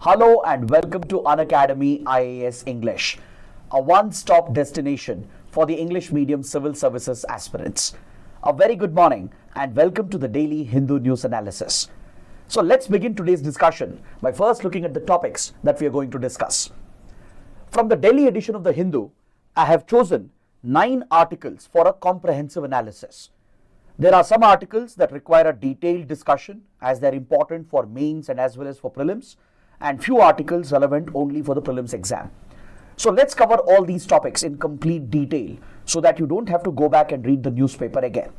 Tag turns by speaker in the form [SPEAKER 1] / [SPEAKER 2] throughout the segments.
[SPEAKER 1] Hello and welcome to Unacademy IAS English, a one-stop destination for the English medium civil services aspirants. A very good morning and welcome to the daily Hindu news analysis. So let's begin today's discussion by first looking at the topics that we are going to discuss. From the Delhi edition of the Hindu, I have chosen 9 articles for a comprehensive analysis. There are some articles that require a detailed discussion as they're important for mains and as well as for prelims, and few articles relevant only for the prelims exam. So let's cover all these topics in complete detail so that you don't have to go back and read the newspaper again.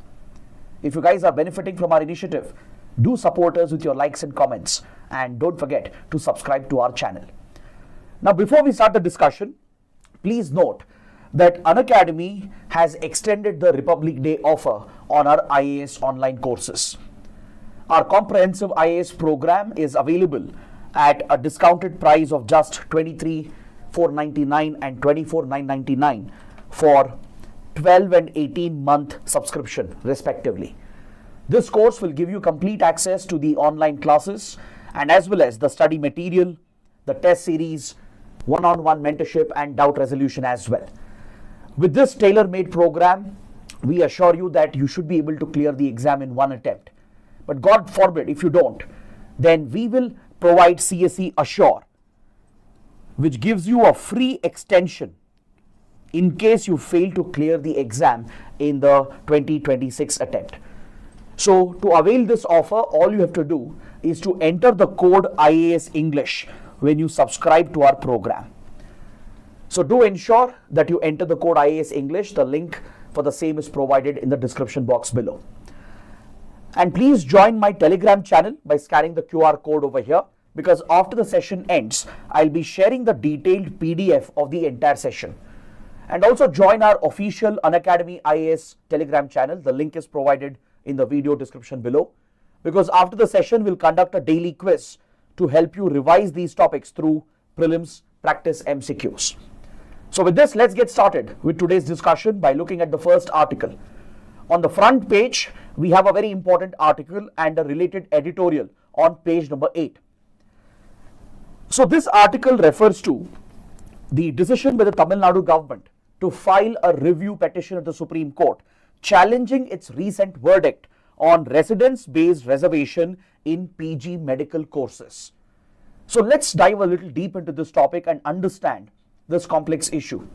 [SPEAKER 1] If you guys are benefiting from our initiative, do support us with your likes and comments, and don't forget to subscribe to our channel. Now before we start the discussion, please note that Unacademy has extended the Republic Day offer on our IAS online courses. Our comprehensive IAS program is available at a discounted price of just 23,499 and 24,999 for 12 and 18 month subscription respectively. This course will give you complete access to the online classes and as well as the study material, the test series, one-on-one mentorship and doubt resolution as well. With this tailor-made program, we assure you that you should be able to clear the exam in one attempt. But God forbid if you don't, then we will provide CSE Assure, which gives you a free extension in case you fail to clear the exam in the 2026 attempt. So to avail this offer, all you have to do is to enter the code IAS English when you subscribe to our program. So do ensure that you enter the code IAS English. The link for the same is provided in the description box below. And please join my Telegram channel by scanning the QR code over here, because after the session ends, I'll be sharing the detailed PDF of the entire session. And also join our official Unacademy IAS Telegram channel. The link is provided in the video description below, because after the session, we'll conduct a daily quiz to help you revise these topics through prelims practice MCQs. So with this, let's get started with today's discussion by looking at the first article. On the front page, we have a very important article and a related editorial on page number 8. So this article refers to the decision by the Tamil Nadu government to file a review petition at the Supreme Court challenging its recent verdict on residence-based reservation in PG medical courses. So let's dive a little deep into this topic and understand this complex issue,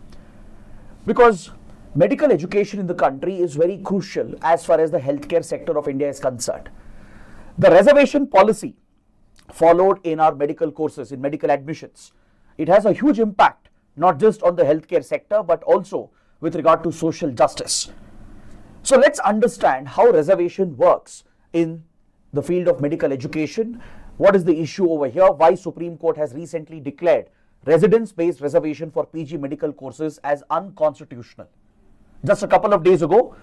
[SPEAKER 1] because medical education in the country is very crucial as far as the healthcare sector of India is concerned. The reservation policy followed in our medical courses, in medical admissions, it has a huge impact not just on the healthcare sector but also with regard to social justice. So let's understand how reservation works in the field of medical education. What is the issue over here? Why Supreme Court has recently declared residence-based reservation for PG medical courses as unconstitutional. Just a couple of days ago,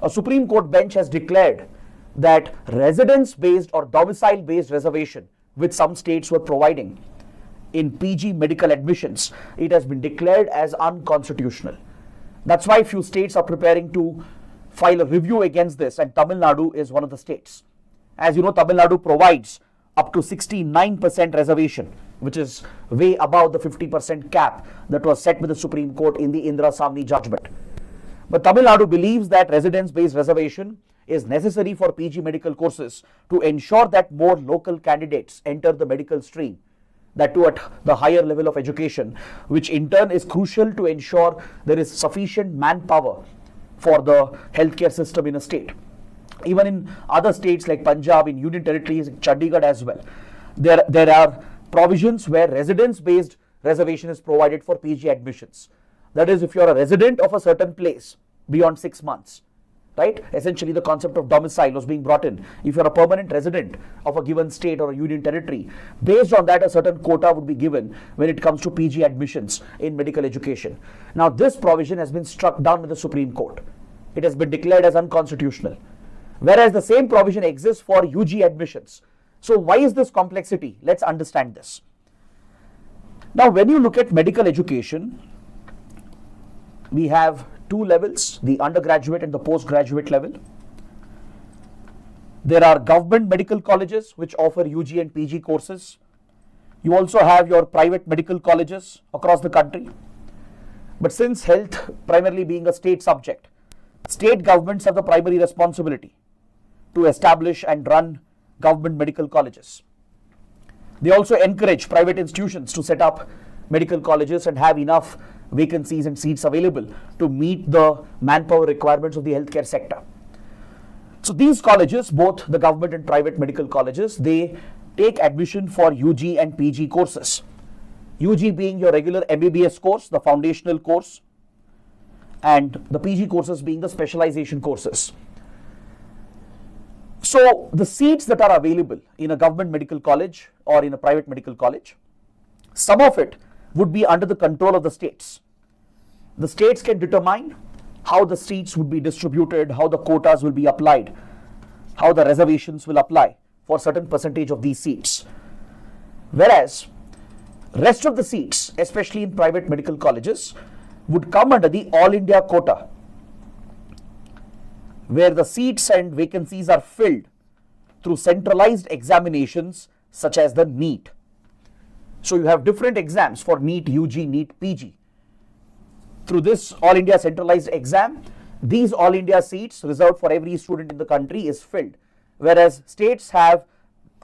[SPEAKER 1] a Supreme Court bench has declared that residence-based or domicile-based reservation, which some states were providing in PG medical admissions, it has been declared as unconstitutional. That's why few states are preparing to file a review against this, and Tamil Nadu is one of the states. As you know, Tamil Nadu provides up to 69% reservation, which is way above the 50% cap that was set by the Supreme Court in the Indira Samni judgment. But Tamil Nadu believes that residence-based reservation is necessary for PG medical courses to ensure that more local candidates enter the medical stream, that too at the higher level of education, which in turn is crucial to ensure there is sufficient manpower for the healthcare system in a state. Even in other states like Punjab, in Union Territories, Chandigarh as well, there are provisions where residence-based reservation is provided for PG admissions. That is, if you're a resident of a certain place beyond 6 months, right? Essentially, the concept of domicile was being brought in. If you're a permanent resident of a given state or a union territory, based on that, a certain quota would be given when it comes to PG admissions in medical education. Now, this provision has been struck down by the Supreme Court. It has been declared as unconstitutional. Whereas the same provision exists for UG admissions. So why is this complexity? Let's understand this. Now, when you look at medical education, we have 2 levels, the undergraduate and the postgraduate level. There are government medical colleges which offer UG and PG courses. You also have your private medical colleges across the country. But since health primarily being a state subject, state governments have the primary responsibility to establish and run government medical colleges. They also encourage private institutions to set up medical colleges and have enough vacancies and seats available to meet the manpower requirements of the healthcare sector. So these colleges, both the government and private medical colleges, they take admission for UG and PG courses. UG being your regular MBBS course, the foundational course, and the PG courses being the specialization courses. So the seats that are available in a government medical college or in a private medical college, some of it would be under the control of the states. The states can determine how the seats would be distributed, how the quotas will be applied, how the reservations will apply for a certain percentage of these seats. Whereas rest of the seats, especially in private medical colleges, would come under the All India quota, where the seats and vacancies are filled through centralized examinations such as the NEET. So you have different exams for NEET UG, NEET PG. Through this All India centralized exam, these All India seats reserved for every student in the country is filled, whereas states have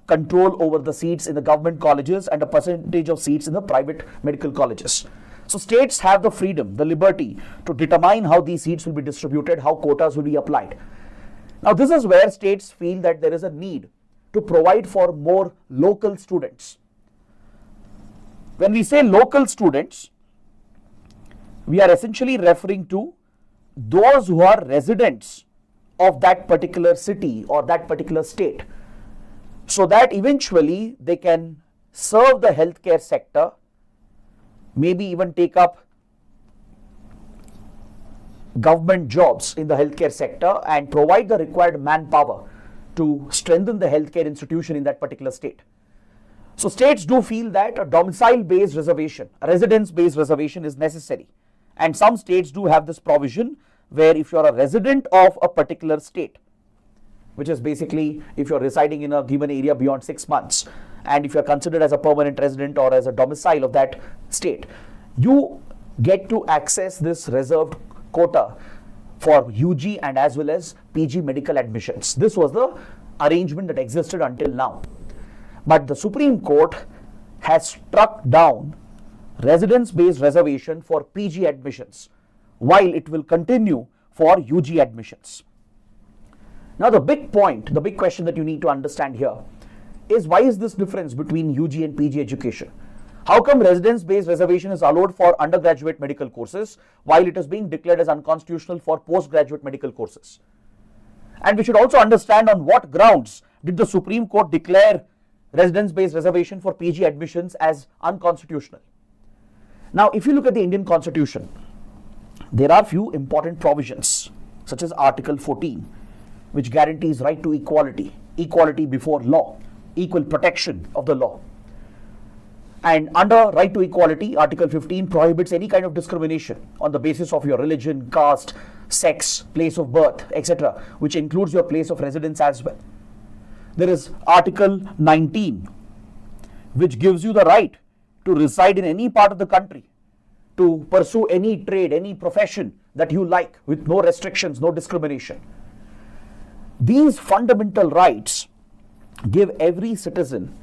[SPEAKER 1] control over the seats in the government colleges and a percentage of seats in the private medical colleges. So states have the freedom, the liberty to determine how these seats will be distributed, how quotas will be applied. Now this is where states feel that there is a need to provide for more local students. When we say local students, we are essentially referring to those who are residents of that particular city or that particular state, so that eventually they can serve the healthcare sector, maybe even take up government jobs in the healthcare sector and provide the required manpower to strengthen the healthcare institution in that particular state. So states do feel that a domicile-based reservation, a residence-based reservation is necessary. And some states do have this provision where if you are a resident of a particular state, which is basically if you are residing in a given area beyond 6 months, and if you are considered as a permanent resident or as a domicile of that state, you get to access this reserved quota for UG and as well as PG medical admissions. This was the arrangement that existed until now. But the Supreme Court has struck down residence-based reservation for PG admissions, while it will continue for UG admissions. Now the big point, the big question that you need to understand here is, why is this difference between UG and PG education? How come residence-based reservation is allowed for undergraduate medical courses while it is being declared as unconstitutional for postgraduate medical courses? And we should also understand on what grounds did the Supreme Court declare residence-based reservation for PG admissions as unconstitutional. Now, if you look at the Indian Constitution, there are few important provisions, such as Article 14, which guarantees right to equality, equality before law, equal protection of the law. And under right to equality, Article 15 prohibits any kind of discrimination on the basis of your religion, caste, sex, place of birth, etc., which includes your place of residence as well. There is Article 19, which gives you the right to reside in any part of the country, to pursue any trade, any profession that you like, with no restrictions, no discrimination. These fundamental rights give every citizen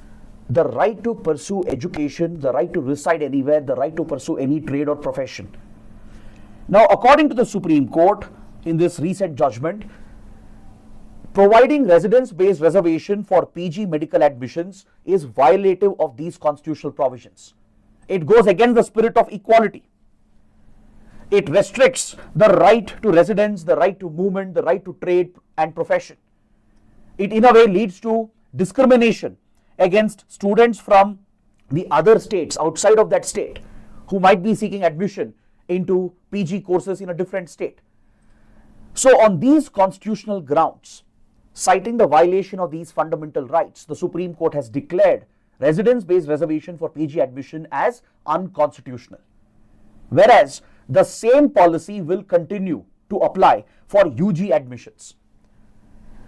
[SPEAKER 1] the right to pursue education, the right to reside anywhere, the right to pursue any trade or profession. Now, according to the Supreme Court, in this recent judgment, providing residence-based reservation for PG medical admissions is violative of these constitutional provisions. It goes against the spirit of equality. It restricts the right to residence, the right to movement, the right to trade and profession. It in a way leads to discrimination against students from the other states outside of that state who might be seeking admission into PG courses in a different state. So on these constitutional grounds, citing the violation of these fundamental rights, the Supreme Court has declared residence-based reservation for PG admission as unconstitutional. Whereas the same policy will continue to apply for UG admissions.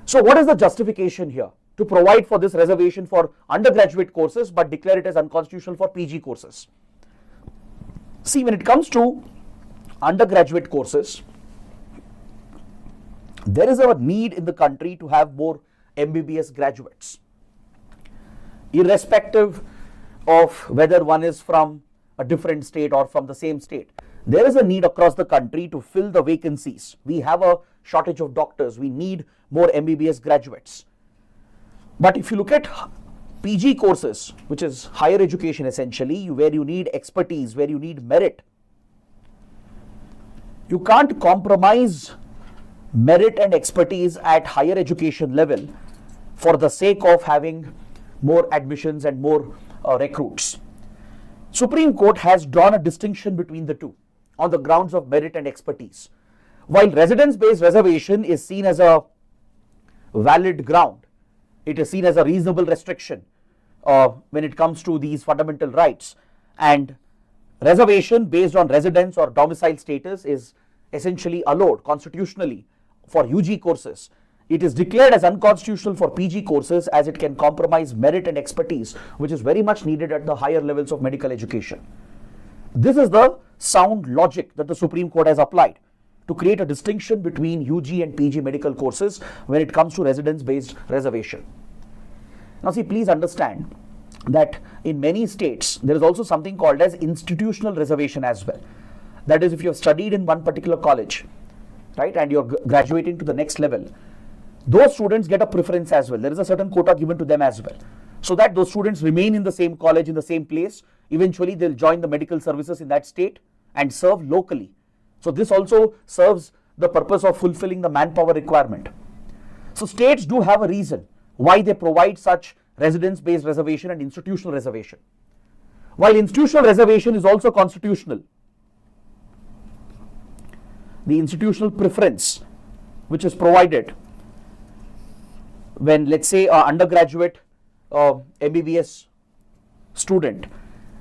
[SPEAKER 1] So what is the justification here? to provide for this reservation for undergraduate courses but declare it as unconstitutional for PG courses. See, when it comes to undergraduate courses, there is a need in the country to have more MBBS graduates, irrespective of whether one is from a different state or from the same state. There is a need across the country to fill the vacancies. We have a shortage of doctors. We need more MBBS graduates. But if you look at PG courses, which is higher education essentially, where you need expertise, where you need merit, you can't compromise merit and expertise at higher education level for the sake of having more admissions and more recruits. Supreme Court has drawn a distinction between the two on the grounds of merit and expertise. While residence-based reservation is seen as a valid ground, it is seen as a reasonable restriction when it comes to these fundamental rights, and reservation based on residence or domicile status is essentially allowed constitutionally for UG courses. It is declared as unconstitutional for PG courses as it can compromise merit and expertise, which is very much needed at the higher levels of medical education. This is the sound logic that the Supreme Court has applied to create a distinction between UG and PG medical courses when it comes to residence-based reservation. Now see, please understand that in many states, there is also something called as institutional reservation as well. That is, if you have studied in one particular college, right, and you're graduating to the next level, those students get a preference as well. There is a certain quota given to them as well, so that those students remain in the same college, in the same place. Eventually, they'll join the medical services in that state and serve locally. So this also serves the purpose of fulfilling the manpower requirement. So states do have a reason why they provide such residence-based reservation and institutional reservation. While institutional reservation is also constitutional, the institutional preference which is provided when, let's say, an undergraduate MBBS student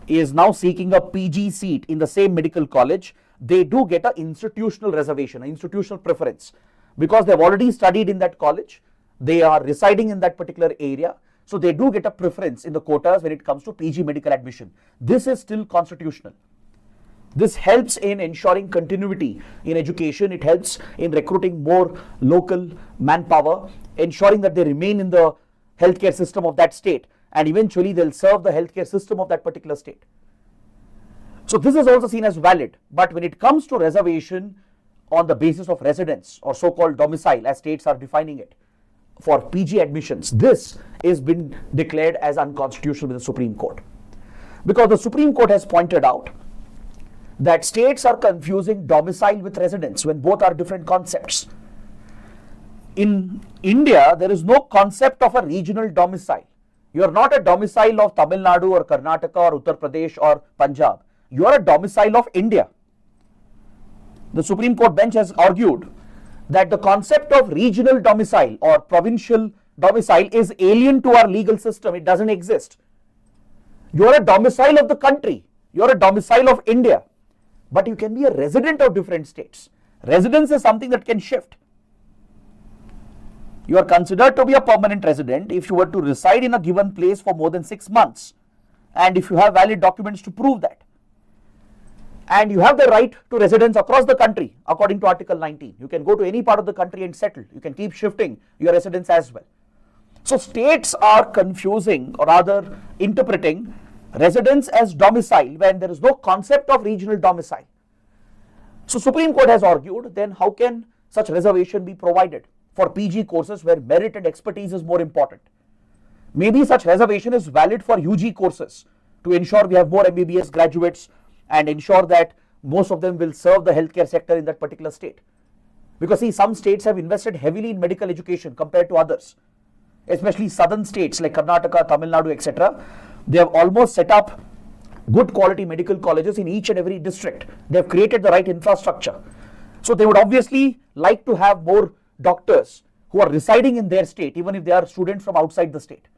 [SPEAKER 1] is now seeking a PG seat in the same medical college, they do get an institutional reservation, an institutional preference, because they've already studied in that college, they are residing in that particular area, so they do get a preference in the quotas when it comes to PG medical admission. This is still constitutional. This helps in ensuring continuity in education. It helps in recruiting more local manpower, ensuring that they remain in the healthcare system of that state, and eventually they'll serve the healthcare system of that particular state. So this is also seen as valid. But when it comes to reservation on the basis of residence or so-called domicile, as states are defining it, for PG admissions, this is been declared as unconstitutional with the Supreme Court. Because the Supreme Court has pointed out that states are confusing domicile with residence when both are different concepts. In India, there is no concept of a regional domicile. You are not a domicile of Tamil Nadu or Karnataka or Uttar Pradesh or Punjab. You are a domicile of India. The Supreme Court bench has argued that the concept of regional domicile or provincial domicile is alien to our legal system. It doesn't exist. You are a domicile of the country. You are a domicile of India. But you can be a resident of different states. Residence is something that can shift. You are considered to be a permanent resident if you were to reside in a given place for more than 6 months, and if you have valid documents to prove that. And you have the right to residence across the country according to Article 19. You can go to any part of the country and settle. You can keep shifting your residence as well. So states are confusing, or rather interpreting, residence as domicile when there is no concept of regional domicile. So Supreme Court has argued, then how can such reservation be provided for PG courses where merit and expertise is more important? Maybe such reservation is valid for UG courses to ensure we have more MBBS graduates and ensure that most of them will serve the healthcare sector in that particular state. Because see, some states have invested heavily in medical education compared to others, especially southern states like Karnataka, Tamil Nadu, etc. They have almost set up good quality medical colleges in each and every district. They have created the right infrastructure. So they would obviously like to have more doctors who are residing in their state, even if they are students from outside the state.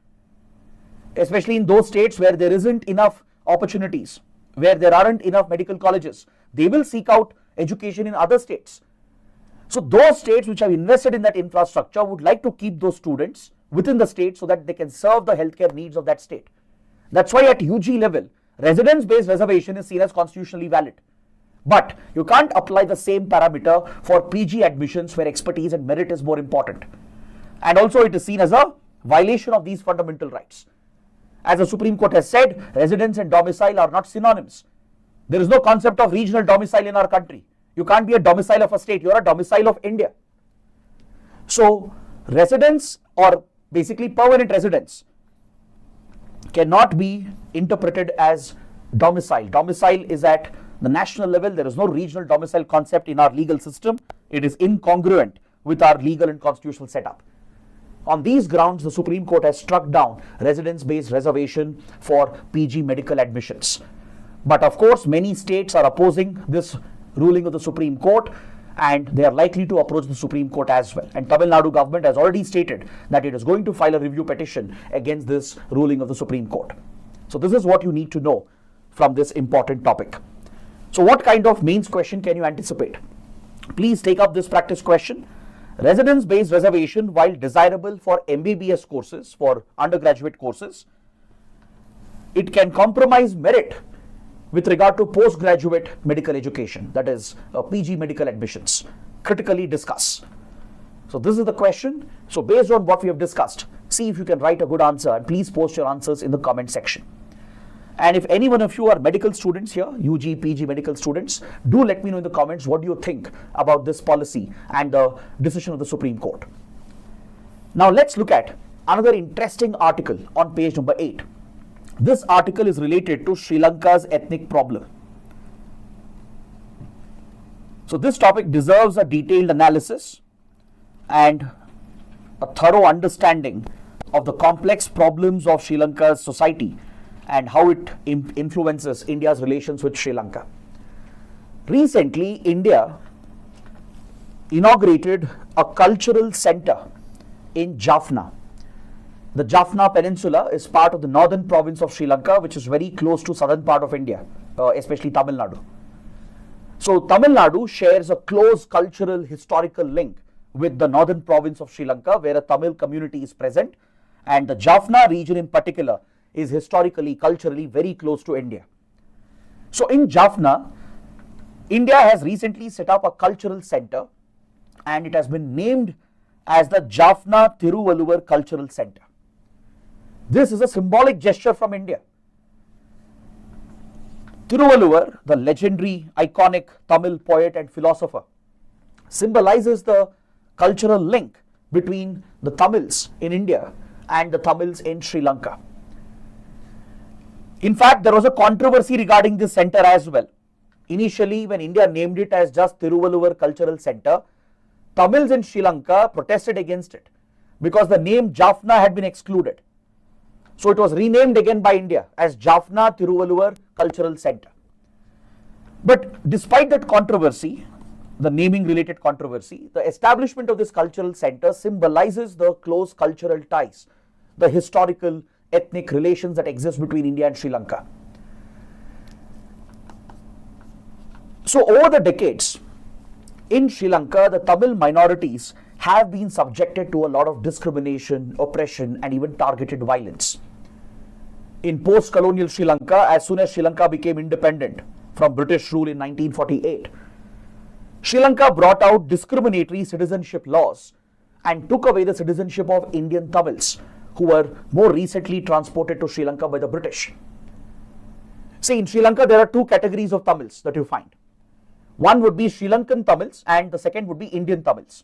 [SPEAKER 1] Especially in those states where there isn't enough opportunities, where there aren't enough medical colleges, they will seek out education in other states. So those states which have invested in that infrastructure would like to keep those students within the state so that they can serve the healthcare needs of that state. That's why at UG level, residence-based reservation is seen as constitutionally valid. But you can't apply the same parameter for PG admissions where expertise and merit is more important. And also it is seen as a violation of these fundamental rights. As the Supreme Court has said, residence and domicile are not synonyms. There is no concept of regional domicile in our country. You can't be a domicile of a state, you are a domicile of India. So residence or basically permanent residence cannot be interpreted as domicile. Domicile is at the national level. There is no regional domicile concept in our legal system. It is incongruent with our legal and constitutional setup. On these grounds, the Supreme Court has struck down residence-based reservation for PG medical admissions. But of course, many states are opposing this ruling of the Supreme Court, and they are likely to approach the Supreme Court as well. And Tamil Nadu government has already stated that it is going to file a review petition against this ruling of the Supreme Court. So this is what you need to know from this important topic. So what kind of mains question can you anticipate? Please take up this practice question. Residence-based reservation, while desirable for MBBS courses, for undergraduate courses, it can compromise merit with regard to postgraduate medical education, that is PG medical admissions. Critically discuss. So this is the question. So based on what we have discussed, see if you can write a good answer, and please post your answers in the comment section. And if any one of you are medical students here, UG, PG medical students, do let me know in the comments what do you think about this policy and the decision of the Supreme Court. Now let's look at another interesting article on page number 8. This article is related to Sri Lanka's ethnic problem. So this topic deserves a detailed analysis and a thorough understanding of the complex problems of Sri Lanka's society and how it influences India's relations with Sri Lanka. Recently, India inaugurated a cultural center in Jaffna. The Jaffna Peninsula is part of the northern province of Sri Lanka, which is very close to southern part of India, especially Tamil Nadu. So Tamil Nadu shares a close cultural historical link with the northern province of Sri Lanka, where a Tamil community is present, and the Jaffna region in particular is historically, culturally very close to India. So in Jaffna, India has recently set up a cultural center, and it has been named as the Jaffna Thiruvalluvar Cultural Center. This is a symbolic gesture from India. Thiruvalluvar, the legendary, iconic Tamil poet and philosopher, symbolizes the cultural link between the Tamils in India and the Tamils in Sri Lanka. In fact, there was a controversy regarding this center as well. Initially, when India named it as just Thiruvalluvar Cultural Center, Tamils in Sri Lanka protested against it because the name Jaffna had been excluded. So it was renamed again by India as Jaffna Thiruvalluvar Cultural Center. But despite that controversy, the naming related controversy, the establishment of this cultural center symbolizes the close cultural ties, the historical ethnic relations that exist between India and Sri Lanka. So over the decades, in Sri Lanka, the Tamil minorities have been subjected to a lot of discrimination, oppression, and even targeted violence. In post-colonial Sri Lanka, as soon as Sri Lanka became independent from British rule in 1948, Sri Lanka brought out discriminatory citizenship laws and took away the citizenship of Indian Tamils, who were more recently transported to Sri Lanka by the British. See, in Sri Lanka, there are two categories of Tamils that you find. One would be Sri Lankan Tamils and the second would be Indian Tamils.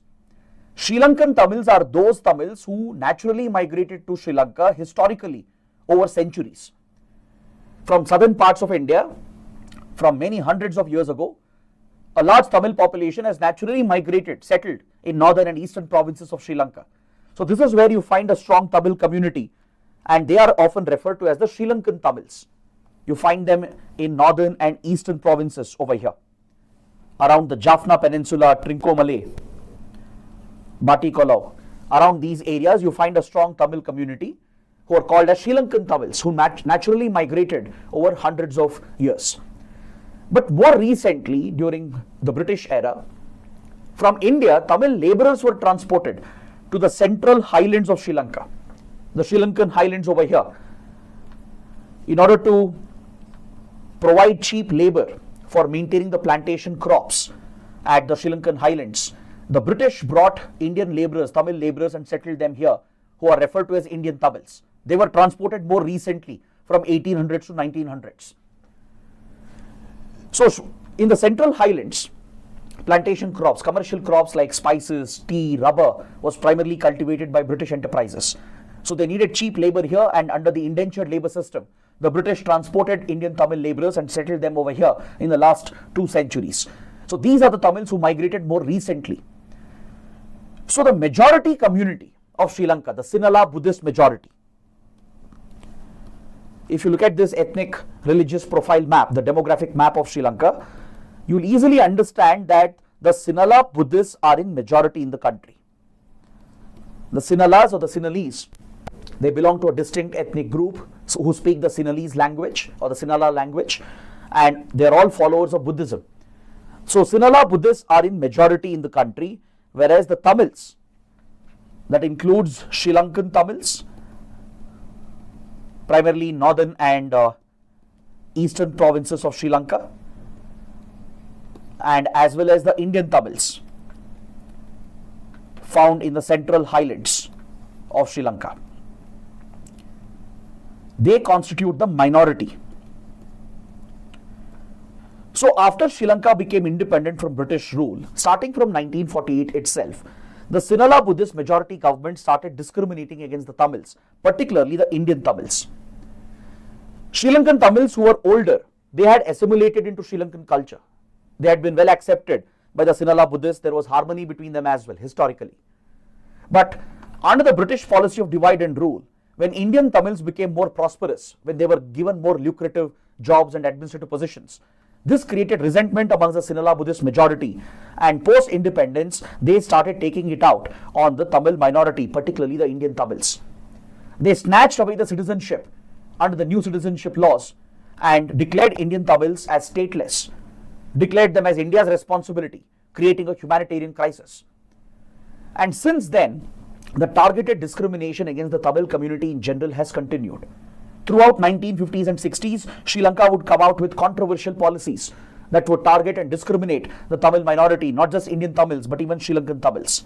[SPEAKER 1] Sri Lankan Tamils are those Tamils who naturally migrated to Sri Lanka historically over centuries. From southern parts of India, from many hundreds of years ago, a large Tamil population has naturally migrated, settled in northern and eastern provinces of Sri Lanka. So this is where you find a strong Tamil community, and they are often referred to as the Sri Lankan Tamils. You find them in northern and eastern provinces over here, around the Jaffna Peninsula, Trincomalee, Batikolau. Around these areas, you find a strong Tamil community who are called as Sri Lankan Tamils, who naturally migrated over hundreds of years. But more recently, during the British era, from India, Tamil laborers were transported to the central highlands of Sri Lanka, the Sri Lankan highlands over here, in order to provide cheap labor for maintaining the plantation crops at the Sri Lankan highlands. The British brought Indian laborers, Tamil laborers, and settled them here, who are referred to as Indian Tamils. They were transported more recently from 1800s to 1900s. So in the central highlands, plantation crops, commercial crops like spices, tea, rubber was primarily cultivated by British enterprises. So they needed cheap labor here, and under the indentured labor system, the British transported Indian Tamil laborers and settled them over here in the last 2 centuries. So these are the Tamils who migrated more recently. So the majority community of Sri Lanka, the Sinhala Buddhist majority, if you look at this ethnic religious profile map, the demographic map of Sri Lanka, you'll easily understand that the Sinhala Buddhists are in majority in the country. The Sinhalas or the Sinhalese, they belong to a distinct ethnic group who speak the Sinhalese language or the Sinhala language, and they're all followers of Buddhism. So Sinhala Buddhists are in majority in the country, whereas the Tamils, that includes Sri Lankan Tamils, primarily northern and eastern provinces of Sri Lanka, and as well as the Indian Tamils found in the central highlands of Sri Lanka. They constitute the minority. So after Sri Lanka became independent from British rule, starting from 1948 itself, the Sinhala Buddhist majority government started discriminating against the Tamils, particularly the Indian Tamils. Sri Lankan Tamils who were older, they had assimilated into Sri Lankan culture. They had been well accepted by the Sinhala Buddhists. There was harmony between them as well, historically. But under the British policy of divide and rule, when Indian Tamils became more prosperous, when they were given more lucrative jobs and administrative positions, this created resentment amongst the Sinhala Buddhist majority, and post-independence, they started taking it out on the Tamil minority, particularly the Indian Tamils. They snatched away the citizenship under the new citizenship laws and declared Indian Tamils as stateless, declared them as India's responsibility, creating a humanitarian crisis. And since then, the targeted discrimination against the Tamil community in general has continued. Throughout 1950s and 60s, Sri Lanka would come out with controversial policies that would target and discriminate the Tamil minority, not just Indian Tamils, but even Sri Lankan Tamils.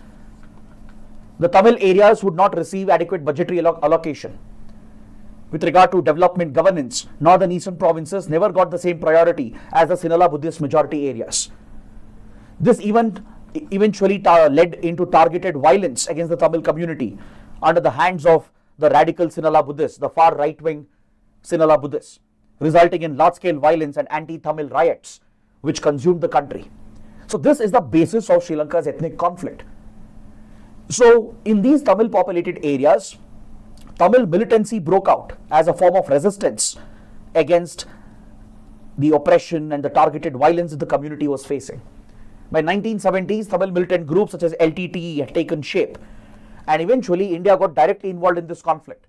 [SPEAKER 1] The Tamil areas would not receive adequate budgetary allocation. With regard to development governance, northern eastern provinces never got the same priority as the Sinhala Buddhist majority areas. This event eventually led into targeted violence against the Tamil community under the hands of the radical Sinhala Buddhists, the far right-wing Sinhala Buddhists, resulting in large-scale violence and anti-Tamil riots which consumed the country. So this is the basis of Sri Lanka's ethnic conflict. So in these Tamil populated areas, Tamil militancy broke out as a form of resistance against the oppression and the targeted violence that the community was facing. By 1970s, Tamil militant groups such as LTTE had taken shape, and eventually India got directly involved in this conflict.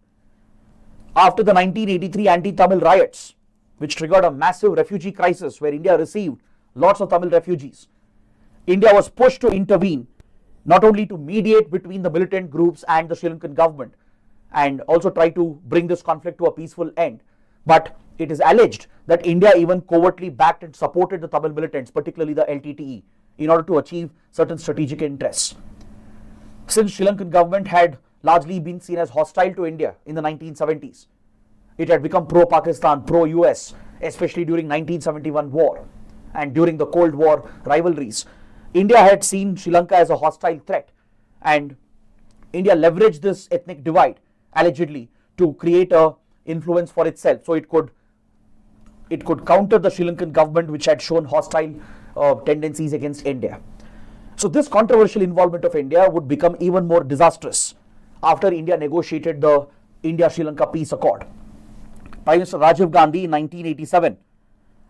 [SPEAKER 1] After the 1983 anti-Tamil riots, which triggered a massive refugee crisis where India received lots of Tamil refugees, India was pushed to intervene, not only to mediate between the militant groups and the Sri Lankan government, and also try to bring this conflict to a peaceful end, but it is alleged that India even covertly backed and supported the Tamil militants, particularly the LTTE, in order to achieve certain strategic interests. Since Sri Lankan government had largely been seen as hostile to India in the 1970s, it had become pro-Pakistan, pro-US, especially during 1971 war and during the Cold War rivalries. India had seen Sri Lanka as a hostile threat, and India leveraged this ethnic divide, allegedly, to create a influence for itself, so it could counter the Sri Lankan government, which had shown hostile tendencies against India. So this controversial involvement of India would become even more disastrous after India negotiated the India-Sri Lanka Peace Accord. Prime Minister Rajiv Gandhi in 1987,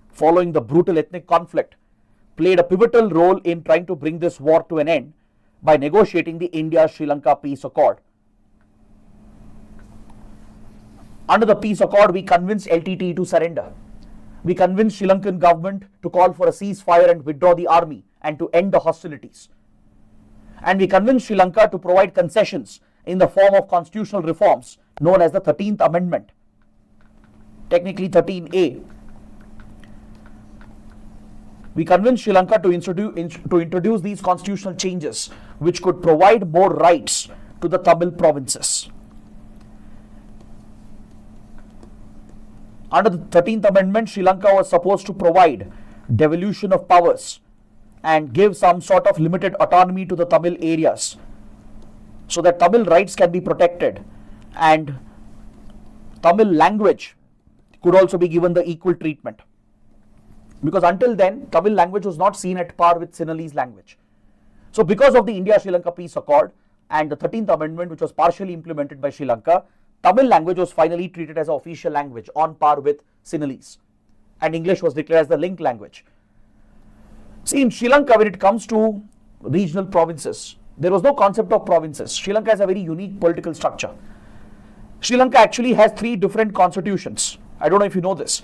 [SPEAKER 1] following the brutal ethnic conflict, played a pivotal role in trying to bring this war to an end by negotiating the India-Sri Lanka Peace Accord. Under the Peace Accord, we convinced LTTE to surrender. We convinced Sri Lankan government to call for a ceasefire and withdraw the army and to end the hostilities. and we convinced Sri Lanka to provide concessions in the form of constitutional reforms known as the 13th Amendment, technically 13A. We convinced Sri Lanka to introduce these constitutional changes which could provide more rights to the Tamil provinces. Under the 13th Amendment, Sri Lanka was supposed to provide devolution of powers and give some sort of limited autonomy to the Tamil areas so that Tamil rights can be protected and Tamil language could also be given the equal treatment. Because until then, Tamil language was not seen at par with Sinhalese language. So because of the India-Sri Lanka Peace Accord and the 13th Amendment, which was partially implemented by Sri Lanka, Tamil language was finally treated as an official language on par with Sinhalese, and English was declared as the linked language. See, in Sri Lanka, when it comes to regional provinces, there was no concept of provinces. Sri Lanka has a very unique political structure. Sri Lanka actually has 3 different constitutions. I don't know if you know this.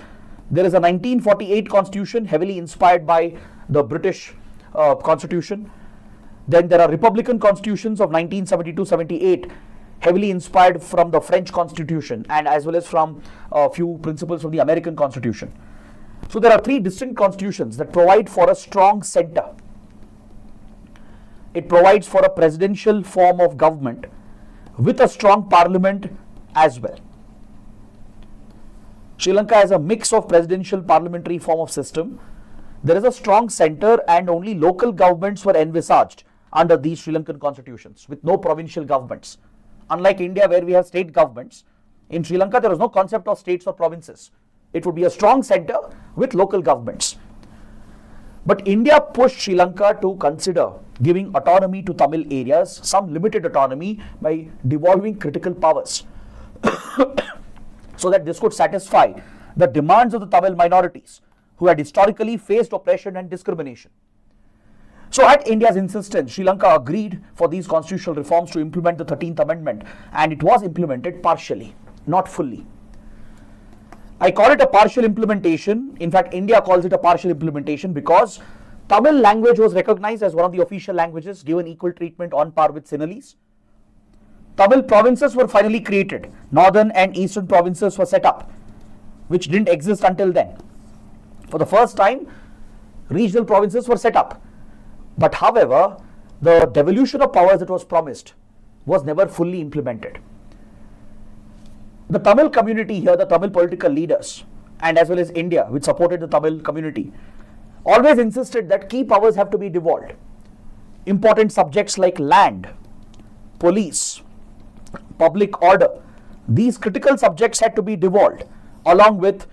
[SPEAKER 1] There is a 1948 constitution heavily inspired by the British constitution. Then there are republican constitutions of 1972-78 heavily inspired from the French constitution and as well as from a few principles from the American constitution. So there are 3 distinct constitutions that provide for a strong center. It provides for a presidential form of government with a strong parliament as well. Sri Lanka has a mix of presidential parliamentary form of system. There is a strong center and only local governments were envisaged under these Sri Lankan constitutions with no provincial governments. Unlike India where we have state governments, in Sri Lanka there is no concept of states or provinces. It would be a strong center with local governments. But India pushed Sri Lanka to consider giving autonomy to Tamil areas, some limited autonomy by devolving critical powers so that this could satisfy the demands of the Tamil minorities who had historically faced oppression and discrimination. So at India's insistence, Sri Lanka agreed for these constitutional reforms to implement the 13th Amendment, and it was implemented partially, not fully. I call it a partial implementation. In fact, India calls it a partial implementation because Tamil language was recognized as one of the official languages, given equal treatment on par with Sinhalese. Tamil provinces were finally created. Northern and eastern provinces were set up, which didn't exist until then. For the first time, regional provinces were set up. But however, the devolution of powers that was promised was never fully implemented. The Tamil community here, the Tamil political leaders, and as well as India, which supported the Tamil community, always insisted that key powers have to be devolved. Important subjects like land, police, public order, these critical subjects had to be devolved along with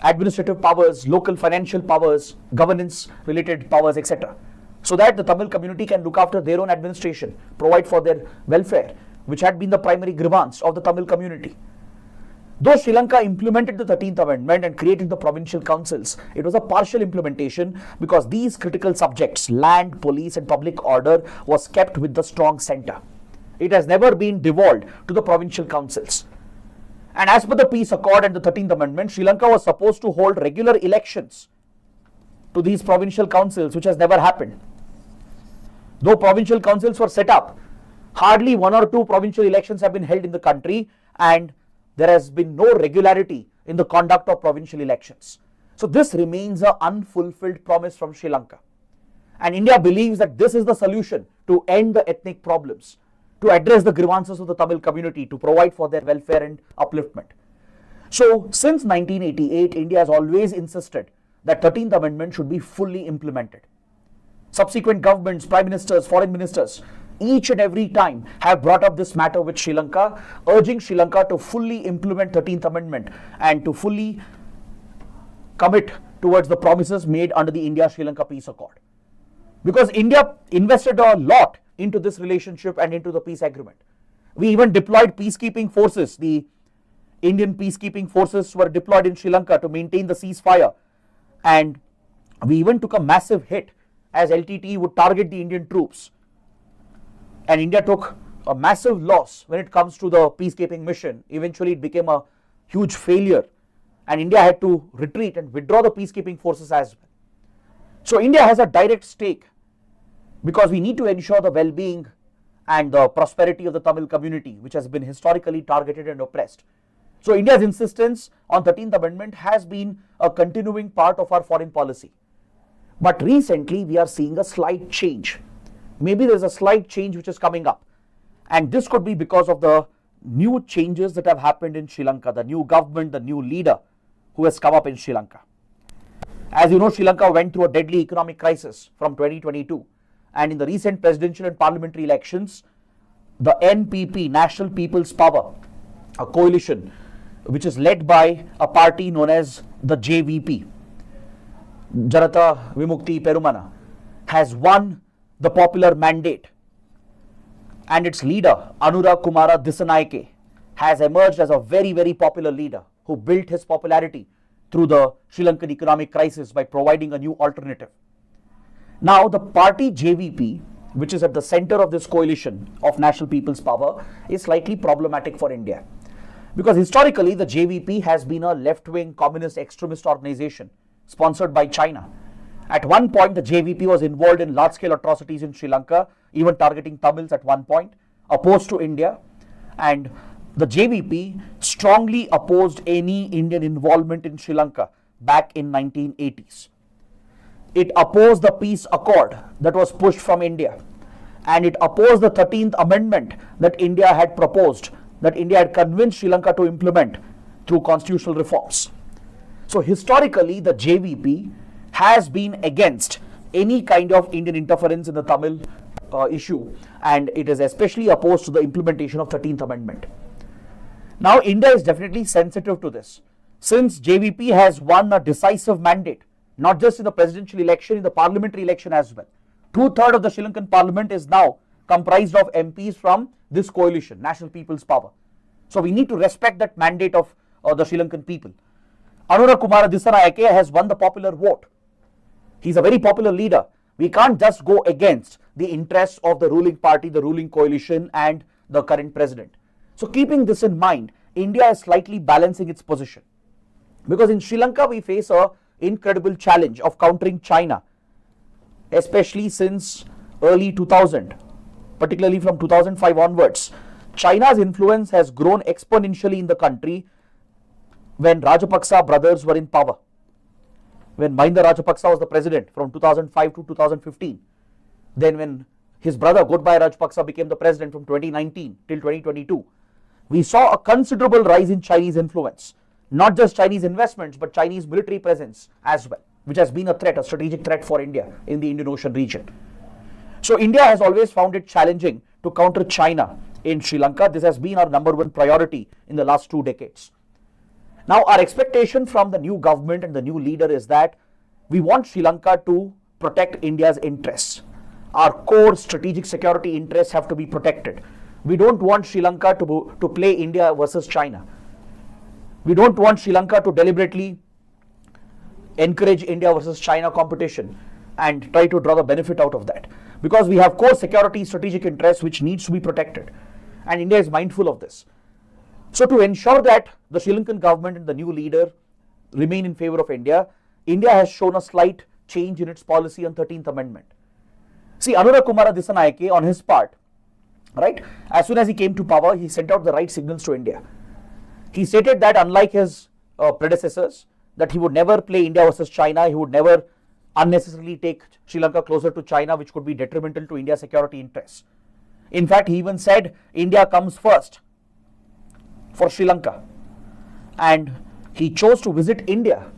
[SPEAKER 1] administrative powers, local financial powers, governance related powers, etc. So that the Tamil community can look after their own administration, provide for their welfare, which had been the primary grievance of the Tamil community. Though Sri Lanka implemented the 13th Amendment and created the provincial councils, it was a partial implementation because these critical subjects, land, police and public order, was kept with the strong center. It has never been devolved to the provincial councils. And as per the Peace Accord and the 13th Amendment, Sri Lanka was supposed to hold regular elections to these provincial councils, which has never happened. Though provincial councils were set up, hardly 1 or 2 provincial elections have been held in the country, and there has been no regularity in the conduct of provincial elections. So this remains an unfulfilled promise from Sri Lanka. And India believes that this is the solution to end the ethnic problems, to address the grievances of the Tamil community, to provide for their welfare and upliftment. So since 1988, India has always insisted that 13th Amendment should be fully implemented. Subsequent governments, prime ministers, foreign ministers, each and every time have brought up this matter with Sri Lanka, urging Sri Lanka to fully implement 13th Amendment and to fully commit towards the promises made under the India-Sri Lanka Peace Accord. Because India invested a lot into this relationship and into the peace agreement. We even deployed peacekeeping forces. The Indian peacekeeping forces were deployed in Sri Lanka to maintain the ceasefire, and we even took a massive hit as LTTE would target the Indian troops. And India took a massive loss when it comes to the peacekeeping mission. Eventually it became a huge failure and India had to retreat and withdraw the peacekeeping forces as well. So India has a direct stake because we need to ensure the well-being and the prosperity of the Tamil community, which has been historically targeted and oppressed. So India's insistence on 13th Amendment has been a continuing part of our foreign policy. But recently we are seeing a slight change. Maybe there's a slight change which is coming up. And this could be because of the new changes that have happened in Sri Lanka, the new government, the new leader who has come up in Sri Lanka. As you know, Sri Lanka went through a deadly economic crisis from 2022. And in the recent presidential and parliamentary elections, the NPP, National People's Power, a coalition which is led by a party known as the JVP, Janata Vimukti Perumana, has won the popular mandate. And its leader, Anura Kumara Dissanayake, has emerged as a very, very popular leader who built his popularity through the Sri Lankan economic crisis by providing a new alternative. Now, the party JVP, which is at the center of this coalition of National People's Power, is slightly problematic for India. Because historically, the JVP has been a left-wing communist extremist organization sponsored by China. At one point, the JVP was involved in large-scale atrocities in Sri Lanka, even targeting Tamils at one point, opposed to India. And the JVP strongly opposed any Indian involvement in Sri Lanka back in 1980s. It opposed the peace accord that was pushed from India. And it opposed the 13th Amendment that India had proposed, that India had convinced Sri Lanka to implement through constitutional reforms. So historically, the JVP has been against any kind of Indian interference in the Tamil issue, and it is especially opposed to the implementation of 13th Amendment. Now, India is definitely sensitive to this, since JVP has won a decisive mandate, not just in the presidential election, in the parliamentary election as well. 2/3 of the Sri Lankan parliament is now comprised of MPs from this coalition, National People's Power. So we need to respect that mandate of the Sri Lankan people. Anura Kumara Dissanayake has won the popular vote. He's a very popular leader. We can't just go against the interests of the ruling party, the ruling coalition, and the current president. So keeping this in mind, India is slightly balancing its position. Because in Sri Lanka, we face an incredible challenge of countering China, especially since early 2000, particularly from 2005 onwards. China's influence has grown exponentially in the country when Rajapaksa brothers were in power. When Mahinda Rajapaksa was the president from 2005 to 2015. Then when his brother Godbaya Rajapaksa became the president from 2019 till 2022. We saw a considerable rise in Chinese influence. Not just Chinese investments, but Chinese military presence as well, which has been a threat, a strategic threat for India in the Indian Ocean region. So India has always found it challenging to counter China in Sri Lanka. This has been our number one priority in the last 2 decades. Now, our expectation from the new government and the new leader is that we want Sri Lanka to protect India's interests. Our core strategic security interests have to be protected. We don't want Sri Lanka to play India versus China. We don't want Sri Lanka to deliberately encourage India versus China competition and try to draw the benefit out of that. Because we have core security strategic interests which needs to be protected. And India is mindful of this. So to ensure that the Sri Lankan government and the new leader remain in favor of India, India has shown a slight change in its policy on 13th Amendment. See, Anura Kumara Dissanayake on his part, right, as soon as he came to power, he sent out the right signals to India. He stated that unlike his predecessors, that he would never play India versus China, he would never unnecessarily take Sri Lanka closer to China, which could be detrimental to India's security interests. In fact, he even said India comes first for Sri Lanka. And he chose to visit India.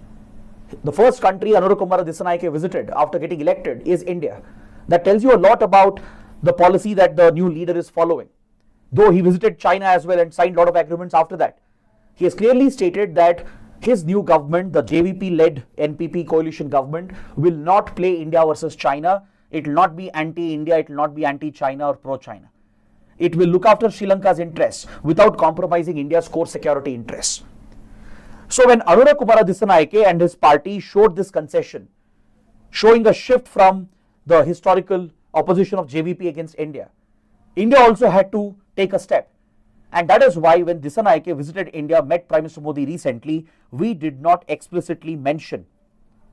[SPEAKER 1] The first country Anura Kumara Dissanayake visited after getting elected is India. That tells you a lot about the policy that the new leader is following. Though he visited China as well and signed a lot of agreements after that, he has clearly stated that his new government, the JVP-led NPP coalition government, will not play India versus China. It will not be anti-India, it will not be anti-China or pro-China. It will look after Sri Lanka's interests without compromising India's core security interests. So when Anura Kumara Dissanayake and his party showed this concession, showing a shift from the historical opposition of JVP against India, India also had to take a step. And that is why when Dissanayake visited India, met Prime Minister Modi recently, we did not explicitly mention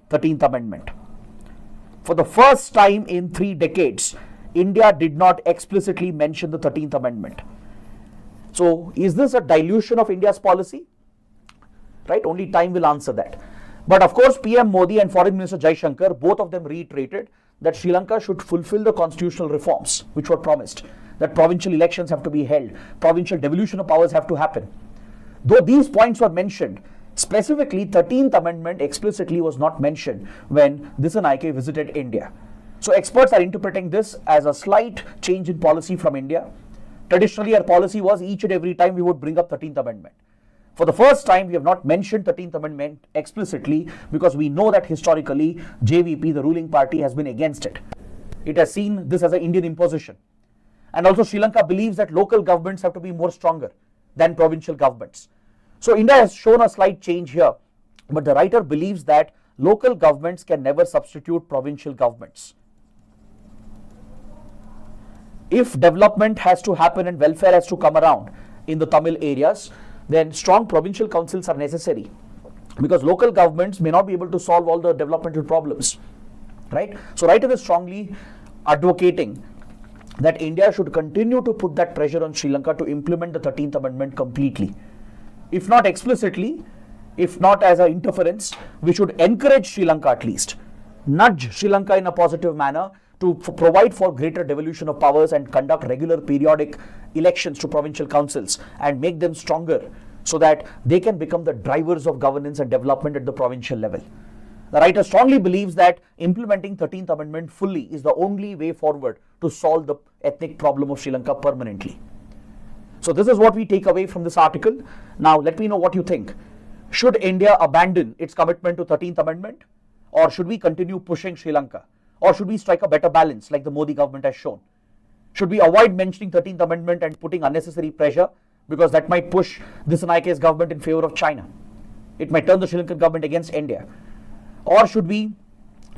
[SPEAKER 1] 13th Amendment. For the first time in 3 decades, India did not explicitly mention the 13th Amendment. So, is this a dilution of India's policy? Right? Only time will answer that. But of course, PM Modi and Foreign Minister Jaishankar, both of them reiterated that Sri Lanka should fulfill the constitutional reforms which were promised, that provincial elections have to be held, provincial devolution of powers have to happen. Though these points were mentioned, specifically 13th Amendment explicitly was not mentioned when Dissect visited India. So experts are interpreting this as a slight change in policy from India. Traditionally, our policy was each and every time we would bring up 13th Amendment. For the first time, we have not mentioned 13th Amendment explicitly because we know that historically JVP, the ruling party, has been against it. It has seen this as an Indian imposition. And also Sri Lanka believes that local governments have to be more stronger than provincial governments. So India has shown a slight change here, but the writer believes that local governments can never substitute provincial governments. If development has to happen and welfare has to come around in the Tamil areas, then strong provincial councils are necessary because local governments may not be able to solve all the developmental problems, right? So writer is strongly advocating that India should continue to put that pressure on Sri Lanka to implement the 13th Amendment completely. If not explicitly, if not as an interference, we should encourage Sri Lanka at least, nudge Sri Lanka in a positive manner to provide for greater devolution of powers and conduct regular periodic elections to provincial councils and make them stronger so that they can become the drivers of governance and development at the provincial level. The writer strongly believes that implementing 13th Amendment fully is the only way forward to solve the ethnic problem of Sri Lanka permanently. So this is what we take away from this article. Now let me know what you think. Should India abandon its commitment to 13th Amendment, or should we continue pushing Sri Lanka? Or should we strike a better balance like the Modi government has shown? Should we avoid mentioning 13th Amendment and putting unnecessary pressure because that might push Dissanayike's government in favor of China? It might turn the Sri Lankan government against India. Or should we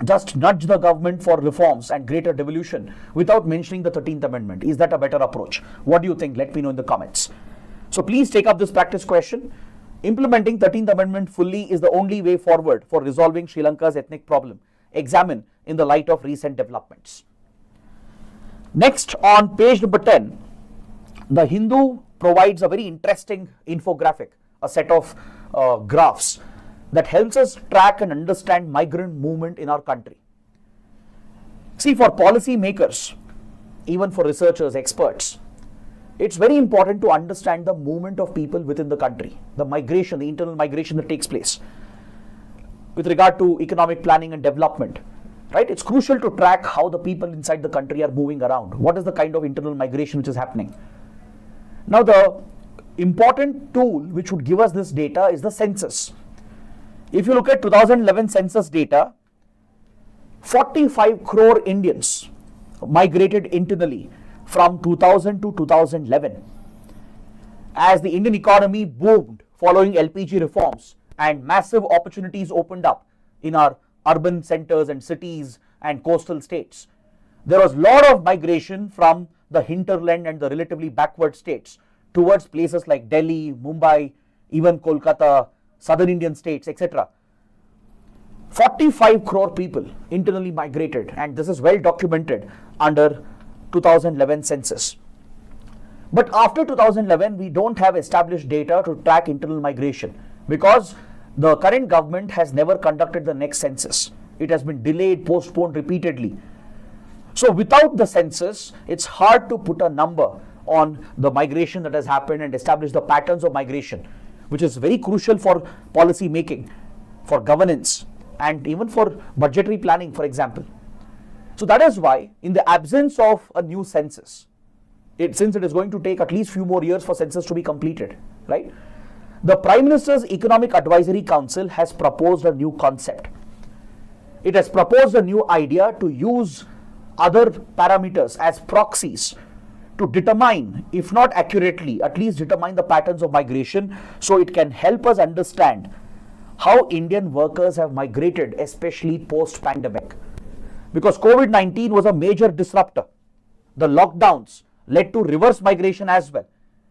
[SPEAKER 1] just nudge the government for reforms and greater devolution without mentioning the 13th Amendment? Is that a better approach? What do you think? Let me know in the comments. So please take up this practice question. Implementing 13th Amendment fully is the only way forward for resolving Sri Lanka's ethnic problem. Examine in the light of recent developments. Next, on page number 10, the Hindu provides a very interesting infographic, a set of graphs that helps us track and understand migrant movement in our country. See, for policy makers, even for researchers, experts, it's very important to understand the movement of people within the country, the migration, the internal migration that takes place with regard to economic planning and development, right? It's crucial to track how the people inside the country are moving around. What is the kind of internal migration which is happening? Now, the important tool which would give us this data is the census. If you look at 2011 census data, 45 crore Indians migrated internally from 2000 to 2011. As the Indian economy boomed following LPG reforms and massive opportunities opened up in our urban centers and cities and coastal states, there was a lot of migration from the hinterland and the relatively backward states towards places like Delhi, Mumbai, even Kolkata, southern Indian states, etc. 45 crore people internally migrated, and this is well documented under 2011 census. But after 2011, we don't have established data to track internal migration because the current government has never conducted the next census. It has been delayed, postponed repeatedly. So without the census, it's hard to put a number on the migration that has happened and establish the patterns of migration, which is very crucial for policy making, for governance, and even for budgetary planning, for example. So that is why, in the absence of a new census, since it is going to take at least few more years for census to be completed, right? The Prime Minister's Economic Advisory Council has proposed a new concept. It has proposed a new idea to use other parameters as proxies to determine, if not accurately, at least determine the patterns of migration, so it can help us understand how Indian workers have migrated, especially post-pandemic. Because COVID-19 was a major disruptor. The lockdowns led to reverse migration as well,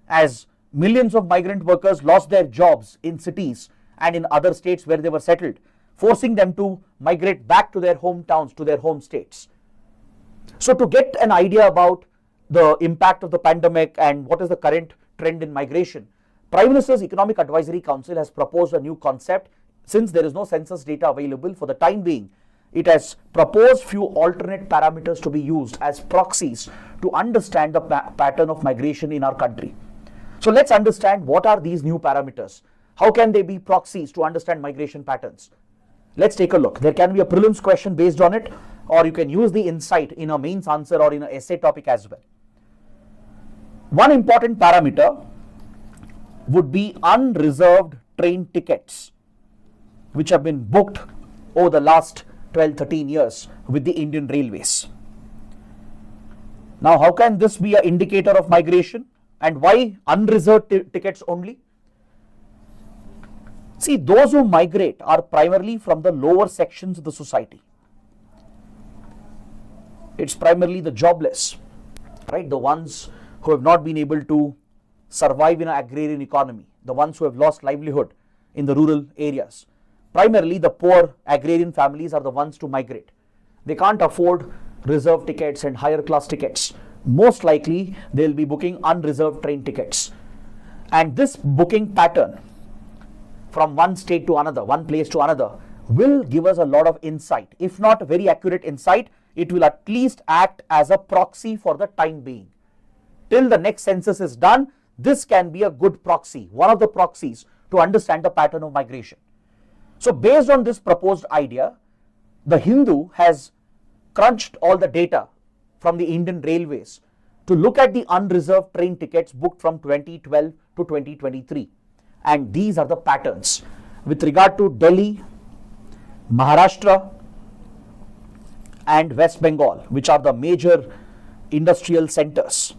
[SPEAKER 1] as millions of migrant workers lost their jobs in cities and in other states where they were settled forcing them to migrate back to their hometowns, to their home states. So to get an idea about the impact of the pandemic and what is the current trend in migration, Prime Minister's Economic Advisory Council has proposed a new concept. Since there is no census data available for the time being, it has proposed few alternate parameters to be used as proxies to understand the pattern of migration in our country. So let's understand what are these new parameters. How can they be proxies to understand migration patterns? Let's take a look. There can be a prelims question based on it, or you can use the insight in a mains answer or in an essay topic as well. One important parameter would be unreserved train tickets, which have been booked over the last 12-13 years with the Indian Railways. Now, how can this be an indicator of migration, and why unreserved tickets only? See, those who migrate are primarily from the lower sections of the society. It's primarily the jobless, right? The ones who have not been able to survive in an agrarian economy, the ones who have lost livelihood in the rural areas. Primarily the poor agrarian families are the ones to migrate. They can't afford reserved tickets and higher class tickets. Most likely they'll be booking unreserved train tickets. And this booking pattern from one state to another, one place to another, will give us a lot of insight. If not very accurate insight, it will at least act as a proxy for the time being. Till the next census is done, this can be a good proxy, one of the proxies to understand the pattern of migration. So based on this proposed idea, the Hindu has crunched all the data from the Indian Railways to look at the unreserved train tickets booked from 2012 to 2023. And these are the patterns. With regard to Delhi, Maharashtra and West Bengal, which are the major industrial centers.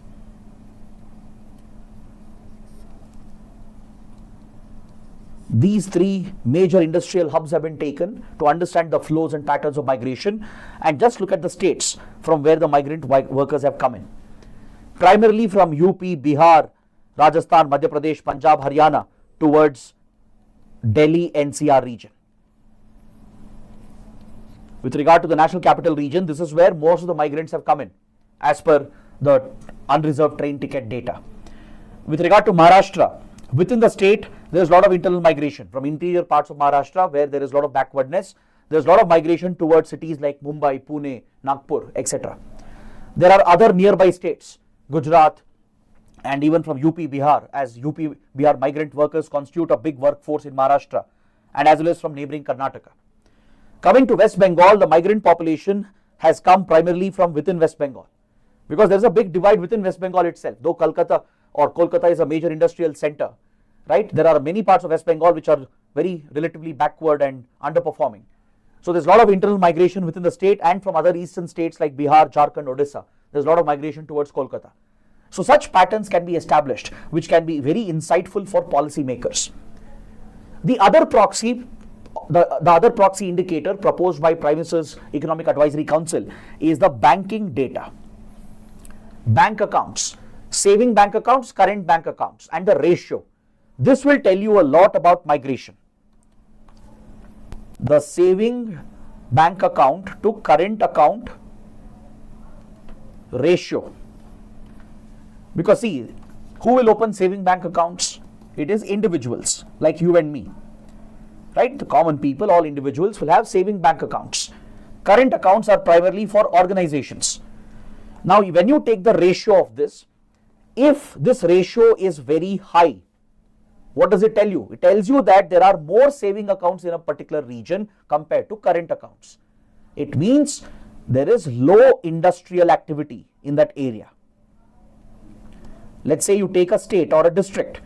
[SPEAKER 1] These three major industrial hubs have been taken to understand the flows and patterns of migration, and just look at the states from where the migrant workers have come in. Primarily from UP, Bihar, Rajasthan, Madhya Pradesh, Punjab, Haryana towards Delhi NCR region. With regard to the National Capital Region, this is where most of the migrants have come in as per the unreserved train ticket data. With regard to Maharashtra, within the state, there is a lot of internal migration from interior parts of Maharashtra where there is a lot of backwardness. There is a lot of migration towards cities like Mumbai, Pune, Nagpur, etc. There are other nearby states, Gujarat, and even from UP, Bihar, as UP, Bihar migrant workers constitute a big workforce in Maharashtra, and as well as from neighboring Karnataka. Coming to West Bengal, the migrant population has come primarily from within West Bengal, because there is a big divide within West Bengal itself. Though Kolkata is a major industrial center, right? There are many parts of West Bengal which are very relatively backward and underperforming. So there's a lot of internal migration within the state and from other eastern states like Bihar, Jharkhand, Odisha. There's a lot of migration towards Kolkata. So such patterns can be established, which can be very insightful for policymakers. The other proxy indicator proposed by Prime Minister's Economic Advisory Council is the banking data. Bank accounts, saving bank accounts, current bank accounts, and the ratio. This will tell you a lot about migration. The saving bank account to current account ratio. Because see, who will open saving bank accounts? It is individuals like you and me, right? The common people, all individuals will have saving bank accounts. Current accounts are primarily for organizations. Now, when you take the ratio of this, if this ratio is very high, what does it tell you? It tells you that there are more saving accounts in a particular region compared to current accounts. It means there is low industrial activity in that area. Let's say you take a state or a district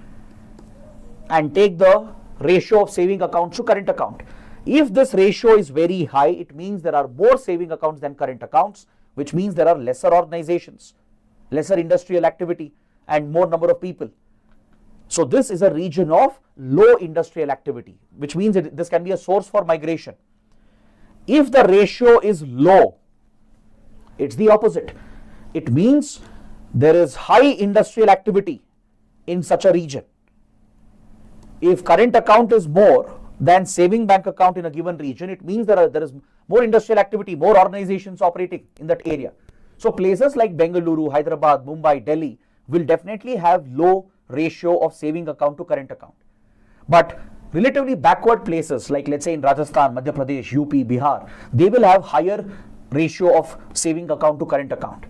[SPEAKER 1] and take the ratio of saving accounts to current account. If this ratio is very high, it means there are more saving accounts than current accounts, which means there are lesser organizations, lesser industrial activity, and more number of people. So this is a region of low industrial activity, which means this can be a source for migration. If the ratio is low, it's the opposite. It means there is high industrial activity in such a region. If current account is more, than saving bank account in a given region, it means there is more industrial activity, more organizations operating in that area. So places like Bengaluru, Hyderabad, Mumbai, Delhi will definitely have low ratio of saving account to current account. But relatively backward places like, let's say, in Rajasthan, Madhya Pradesh, UP, Bihar, they will have higher ratio of saving account to current account.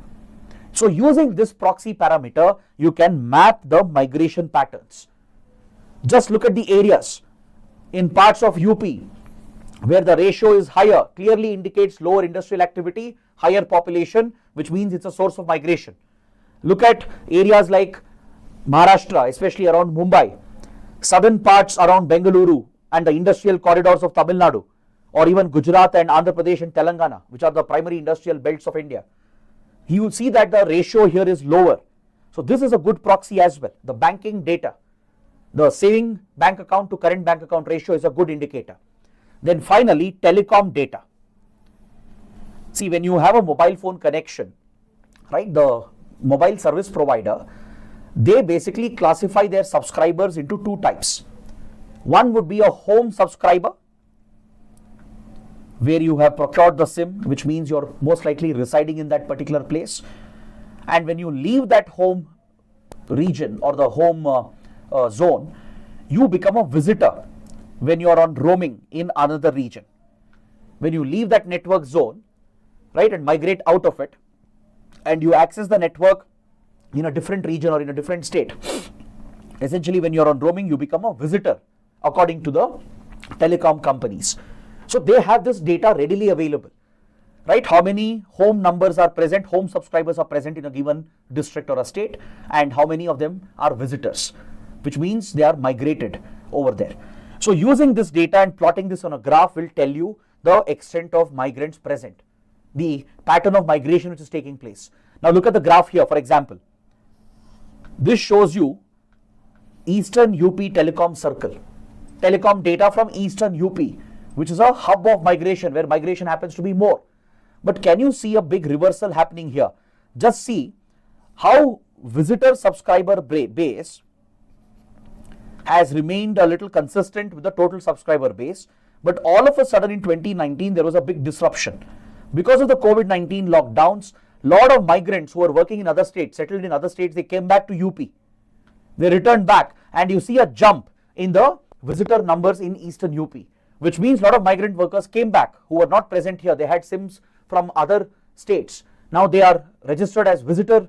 [SPEAKER 1] So using this proxy parameter, you can map the migration patterns. Just look at the areas in parts of UP where the ratio is higher, clearly indicates lower industrial activity, higher population, which means it's a source of migration. Look at areas like Maharashtra, especially around Mumbai, southern parts around Bengaluru and the industrial corridors of Tamil Nadu, or even Gujarat and Andhra Pradesh and Telangana, which are the primary industrial belts of India. You will see that the ratio here is lower. So this is a good proxy as well. The banking data, the saving bank account to current bank account ratio is a good indicator. Then finally, telecom data. See, when you have a mobile phone connection, right, the mobile service provider, they basically classify their subscribers into two types. One would be a home subscriber, where you have procured the SIM, which means you're most likely residing in that particular place. And when you leave that home region or the home zone, you become a visitor when you are on roaming in another region. When you leave that network zone, right, and migrate out of it, and you access the network in a different region or in a different state, essentially when you are on roaming, you become a visitor according to the telecom companies. So they have this data readily available, right? How many home numbers are present, home subscribers are present in a given district or a state, and how many of them are visitors, which means they are migrated over there. So using this data and plotting this on a graph will tell you the extent of migrants present, the pattern of migration which is taking place. Now look at the graph here, for example. This shows you Eastern UP Telecom Circle, telecom data from Eastern UP, which is a hub of migration where migration happens to be more. But can you see a big reversal happening here? Just see how visitor subscriber base has remained a little consistent with the total subscriber base. But all of a sudden in 2019, there was a big disruption. Because of the COVID-19 lockdowns, a lot of migrants who were working in other states, settled in other states, they came back to UP. They returned back and you see a jump in the visitor numbers in Eastern UP, which means a lot of migrant workers came back who were not present here. They had SIMs from other states. Now they are registered as visitor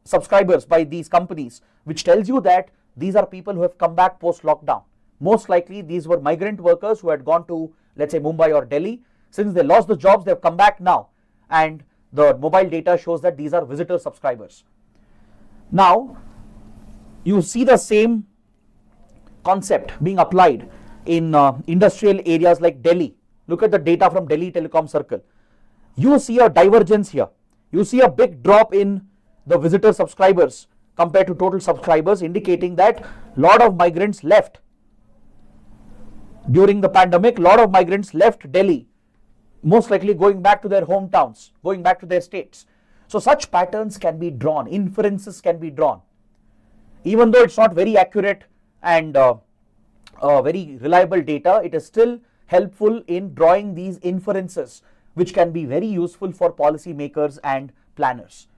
[SPEAKER 1] subscribers by these companies, which tells you that these are people who have come back post-lockdown. Most likely these were migrant workers who had gone to, let's say, Mumbai or Delhi. Since they lost the jobs, they have come back now. And the mobile data shows that these are visitor subscribers. Now, you see the same concept being applied in industrial areas like Delhi. Look at the data from Delhi Telecom Circle. You see a divergence here. You see a big drop in the visitor subscribers compared to total subscribers, indicating that a lot of migrants left. During the pandemic, a lot of migrants left Delhi, most likely going back to their hometowns, going back to their states. So such patterns can be drawn, inferences can be drawn. Even though it's not very accurate and very reliable data, it is still helpful in drawing these inferences, which can be very useful for policymakers and planners.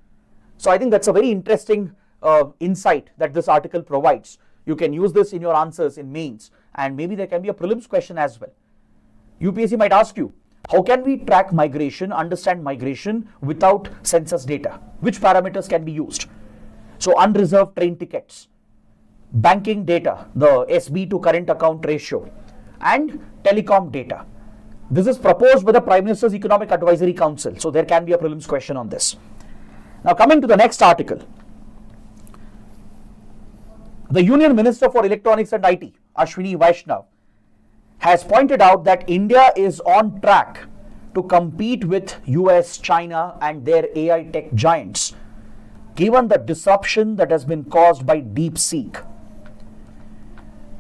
[SPEAKER 1] So I think that's a very interesting insight that this article provides. You can use this in your answers in mains, and maybe there can be a prelims question as well. UPSC might ask you, how can we track migration, understand migration without census data? Which parameters can be used? So unreserved train tickets, banking data, the SB to current account ratio, and telecom data. This is proposed by the Prime Minister's Economic Advisory Council. So there can be a prelims question on this. Now coming to the next article. The Union Minister for Electronics and IT, Ashwini Vaishnav, has pointed out that India is on track to compete with US, China and their AI tech giants, given the disruption that has been caused by DeepSeek.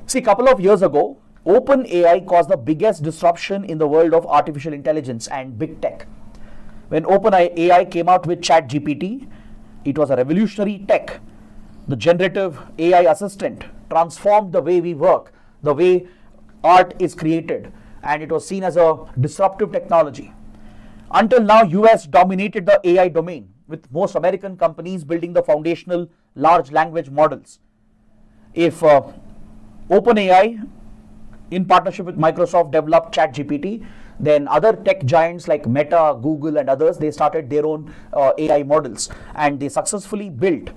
[SPEAKER 1] See, a couple of years ago, OpenAI caused the biggest disruption in the world of artificial intelligence and big tech. When OpenAI came out with ChatGPT, it was a revolutionary tech. The generative AI assistant transformed the way we work, the way art is created, and it was seen as a disruptive technology. Until now, US dominated the AI domain, with most American companies building the foundational large language models. If OpenAI, in partnership with Microsoft, developed ChatGPT, then other tech giants like Meta, Google, and others, they started their own AI models, and they successfully built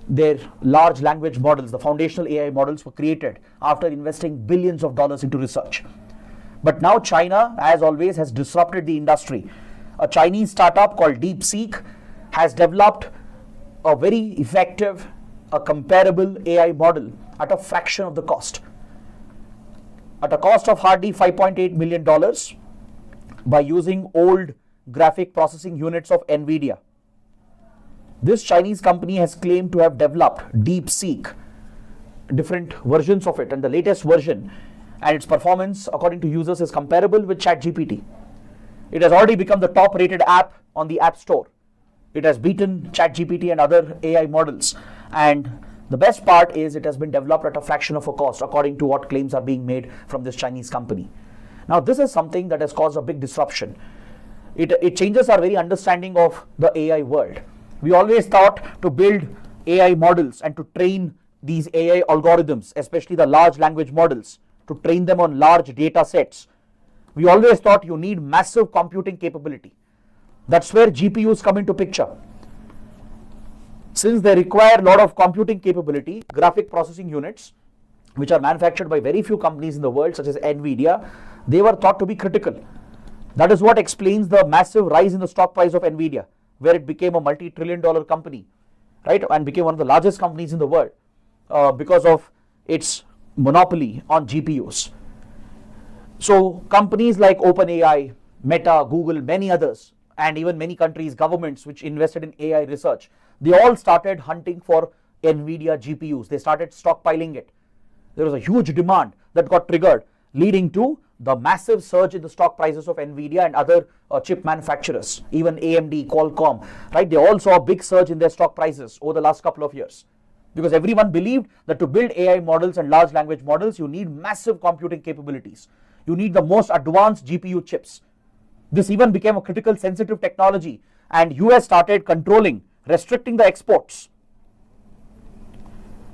[SPEAKER 1] their large language models. The foundational AI models were created after investing billions of dollars into research. But now China, as always, has disrupted the industry. A Chinese startup called DeepSeek has developed a very effective, a comparable AI model at a fraction of the cost. At a cost of hardly $5.8 million by using old graphic processing units of NVIDIA. This Chinese company has claimed to have developed DeepSeek, different versions of it, and the latest version and its performance according to users is comparable with ChatGPT. It has already become the top rated app on the App Store. It has beaten ChatGPT and other AI models, and the best part is it has been developed at a fraction of a cost according to what claims are being made from this Chinese company. Now this is something that has caused a big disruption. It changes our very understanding of the AI world. We always thought to build AI models and to train these AI algorithms, especially the large language models, to train them on large data sets. We always thought you need massive computing capability. That's where GPUs come into picture. Since they require a lot of computing capability, graphic processing units, which are manufactured by very few companies in the world, such as NVIDIA, they were thought to be critical. That is what explains the massive rise in the stock price of NVIDIA, where it became a multi-trillion-dollar company, right, and became one of the largest companies in the world because of its monopoly on GPUs. So companies like OpenAI, Meta, Google, many others, and even many countries, governments which invested in AI research, they all started hunting for NVIDIA GPUs. They started stockpiling it. There was a huge demand that got triggered, leading to the massive surge in the stock prices of NVIDIA and other chip manufacturers, even AMD, Qualcomm, right? They all saw a big surge in their stock prices over the last couple of years, because everyone believed that to build AI models and large language models, you need massive computing capabilities. You need the most advanced GPU chips. This even became a critical sensitive technology, and US started controlling, restricting the exports.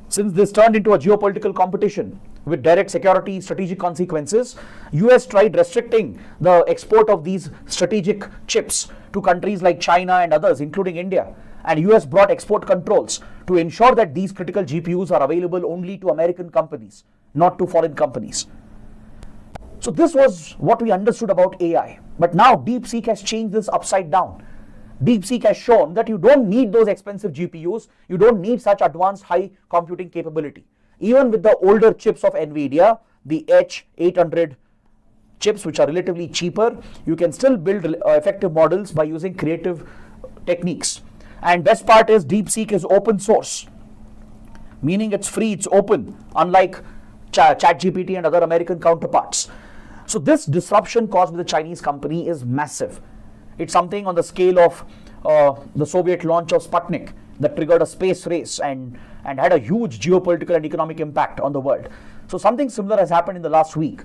[SPEAKER 1] Since this turned into a geopolitical competition with direct security strategic consequences, US tried restricting the export of these strategic chips to countries like China and others, including India. And US brought export controls to ensure that these critical GPUs are available only to American companies, not to foreign companies. So this was what we understood about AI. But now DeepSeek has changed this upside down. DeepSeek has shown that you don't need those expensive GPUs, you don't need such advanced high computing capability. Even with the older chips of NVIDIA, the H800 chips, which are relatively cheaper, you can still build effective models by using creative techniques. And best part is DeepSeek is open source, meaning it's free, it's open, unlike ChatGPT and other American counterparts. So this disruption caused by the Chinese company is massive. It's something on the scale of the Soviet launch of Sputnik that triggered a space race and had a huge geopolitical and economic impact on the world. So something similar has happened in the last week,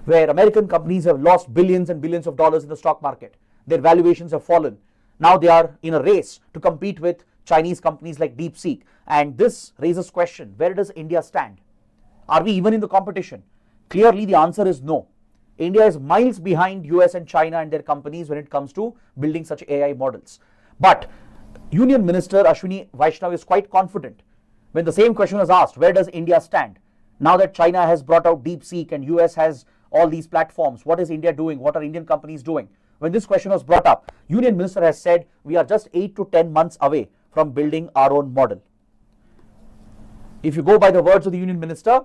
[SPEAKER 1] where American companies have lost billions and billions of dollars in the stock market. Their valuations have fallen. Now they are in a race to compete with Chinese companies like DeepSeek. And this raises question, where does India stand? Are we even in the competition? Clearly the answer is no. India is miles behind US and China and their companies when it comes to building such AI models. But Union Minister Ashwini Vaishnaw is quite confident when the same question was asked, where does India stand? Now that China has brought out DeepSeek and US has all these platforms, what is India doing? What are Indian companies doing? When this question was brought up, Union Minister has said we are just 8 to 10 months away from building our own model. If you go by the words of the Union Minister,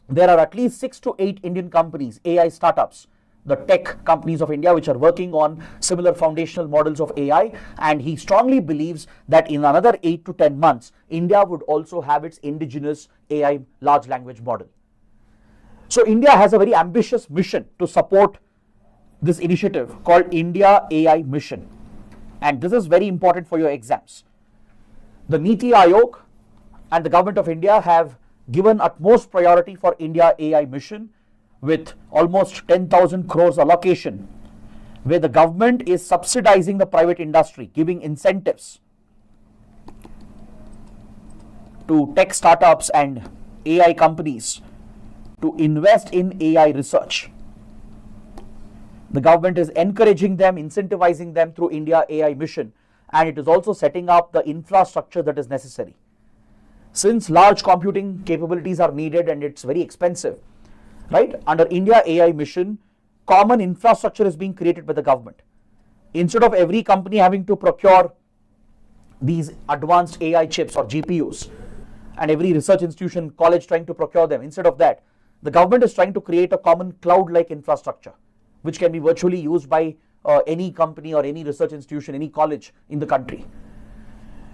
[SPEAKER 1] there are at least 6 to 8 Indian companies, AI startups, the tech companies of India, which are working on similar foundational models of AI. And he strongly believes that in another 8 to 10 months, India would also have its indigenous AI large language model. So India has a very ambitious mission to support this initiative called India AI Mission. And this is very important for your exams. The Niti Aayog and the government of India have given utmost priority for India AI Mission, with almost 10,000 crores allocation, where the government is subsidizing the private industry, giving incentives to tech startups and AI companies to invest in AI research. The government is encouraging them, incentivizing them through India AI mission, and it is also setting up the infrastructure that is necessary. Since large computing capabilities are needed and it's very expensive, right? Under India AI mission, common infrastructure is being created by the government. Instead of every company having to procure these advanced AI chips or GPUs, and every research institution, college trying to procure them, instead of that, the government is trying to create a common cloud-like infrastructure, which can be virtually used by any company or any research institution, any college in the country.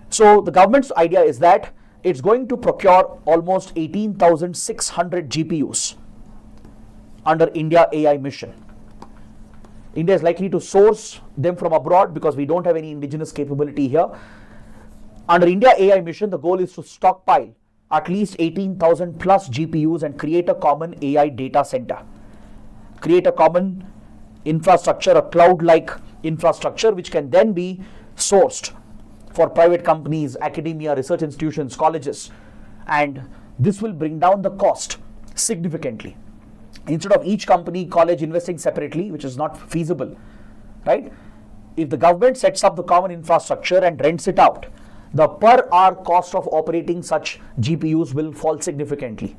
[SPEAKER 1] So the government's idea is that it's going to procure almost 18,600 GPUs under India AI mission. India is likely to source them from abroad because we don't have any indigenous capability here. Under India AI mission, the goal is to stockpile at least 18,000 plus GPUs and create a common AI data center. Create a common infrastructure, a cloud-like infrastructure, which can then be sourced for private companies, academia, research institutions, colleges, and this will bring down the cost significantly. Instead of each company, college investing separately, which is not feasible, right? If the government sets up the common infrastructure and rents it out, the per hour cost of operating such GPUs will fall significantly.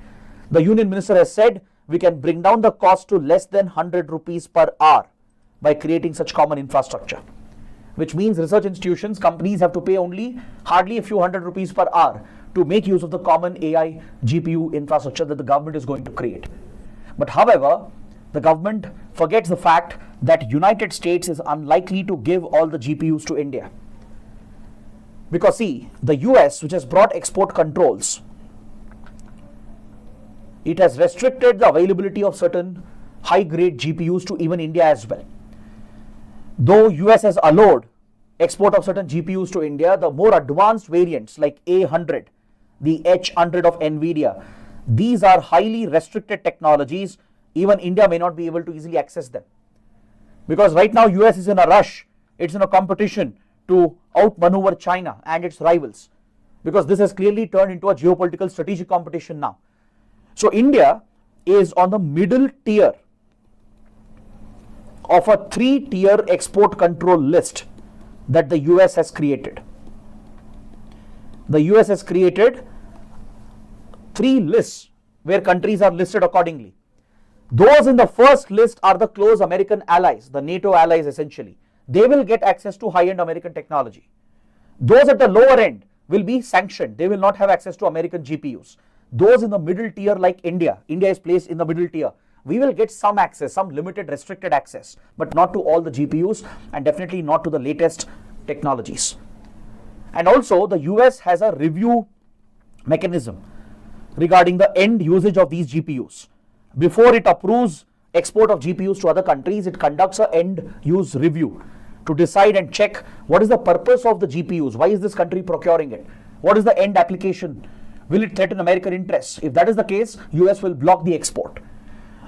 [SPEAKER 1] The Union Minister has said we can bring down the cost to less than 100 rupees per hour by creating such common infrastructure, which means research institutions, companies have to pay only hardly a few hundred rupees per hour to make use of the common AI GPU infrastructure that the government is going to create. But however, the government forgets the fact that United States is unlikely to give all the GPUs to India. Because see, the US, which has brought export controls, it has restricted the availability of certain high-grade GPUs to even India as well. Though US has allowed export of certain GPUs to India, the more advanced variants like A100, the H100 of NVIDIA, these are highly restricted technologies. Even India may not be able to easily access them. Because right now US is in a rush, it's in a competition to outmaneuver China and its rivals. Because this has clearly turned into a geopolitical strategic competition now. So India is on the middle tier of a 3-tier export control list that the US has created. The US has created 3 lists where countries are listed accordingly. Those in the first list are the close American allies, the NATO allies essentially. They will get access to high-end American technology. Those at the lower end will be sanctioned. They will not have access to American GPUs. Those in the middle tier like India is placed in the middle tier. We will get some access, some limited restricted access, but not to all the GPUs and definitely not to the latest technologies. And also the US has a review mechanism regarding the end usage of these GPUs. Before it approves export of GPUs to other countries, it conducts an end use review to decide and check what is the purpose of the GPUs, why is this country procuring it, what is the end application, will it threaten American interests? If that is the case, US will block the export.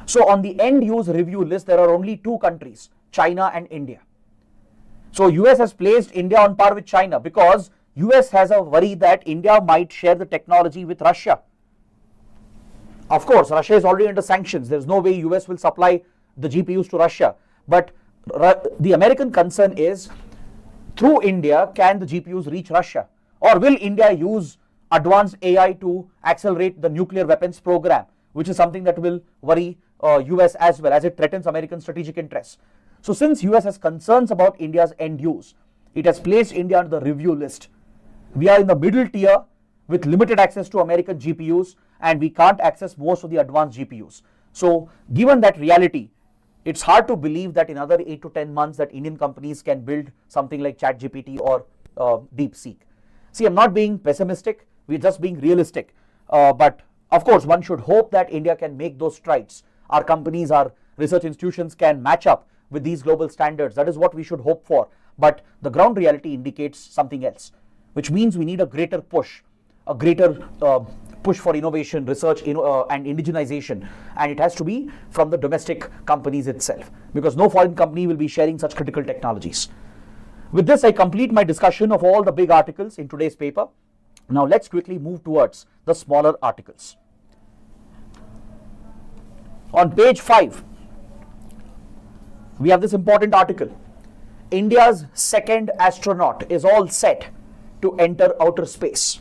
[SPEAKER 1] So on the end use review list, there are only 2 countries, China and India. So US has placed India on par with China because US has a worry that India might share the technology with Russia. Of course, Russia is already under sanctions. There's no way US will supply the GPUs to Russia. But the American concern is, through India, can the GPUs reach Russia? Or will India use advanced AI to accelerate the nuclear weapons program, which is something that will worry US as well, as it threatens American strategic interests. So since US has concerns about India's end use, it has placed India on the review list. We are in the middle tier with limited access to American GPUs, and we can't access most of the advanced GPUs. So given that reality, it's hard to believe that in another 8 to 10 months that Indian companies can build something like ChatGPT or DeepSeek. See, I'm not being pessimistic, we're just being realistic. But of course, one should hope that India can make those strides. Our companies, our research institutions can match up with these global standards. That is what we should hope for. But the ground reality indicates something else, which means we need a greater push, a greater push for innovation, research, and indigenization, and it has to be from the domestic companies itself, because no foreign company will be sharing such critical technologies. With this, I complete my discussion of all the big articles in today's paper. Now let's quickly move towards the smaller articles. On page 5, we have this important article. India's second astronaut is all set to enter outer space.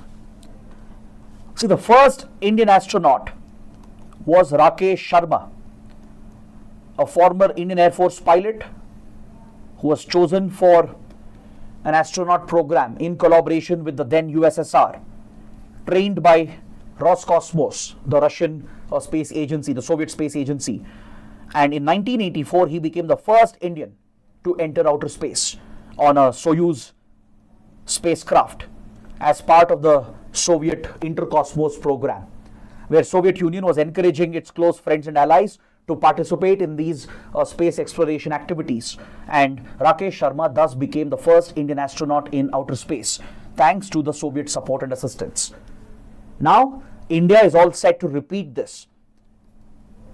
[SPEAKER 1] See, the first Indian astronaut was Rakesh Sharma, a former Indian Air Force pilot who was chosen for an astronaut program in collaboration with the then USSR, trained by Roscosmos, the Russian space agency, the Soviet space agency. And in 1984, he became the first Indian to enter outer space on a Soyuz spacecraft as part of the Soviet Intercosmos program, where Soviet Union was encouraging its close friends and allies to participate in these space exploration activities. And Rakesh Sharma thus became the first Indian astronaut in outer space, thanks to the Soviet support and assistance. Now, India is all set to repeat this,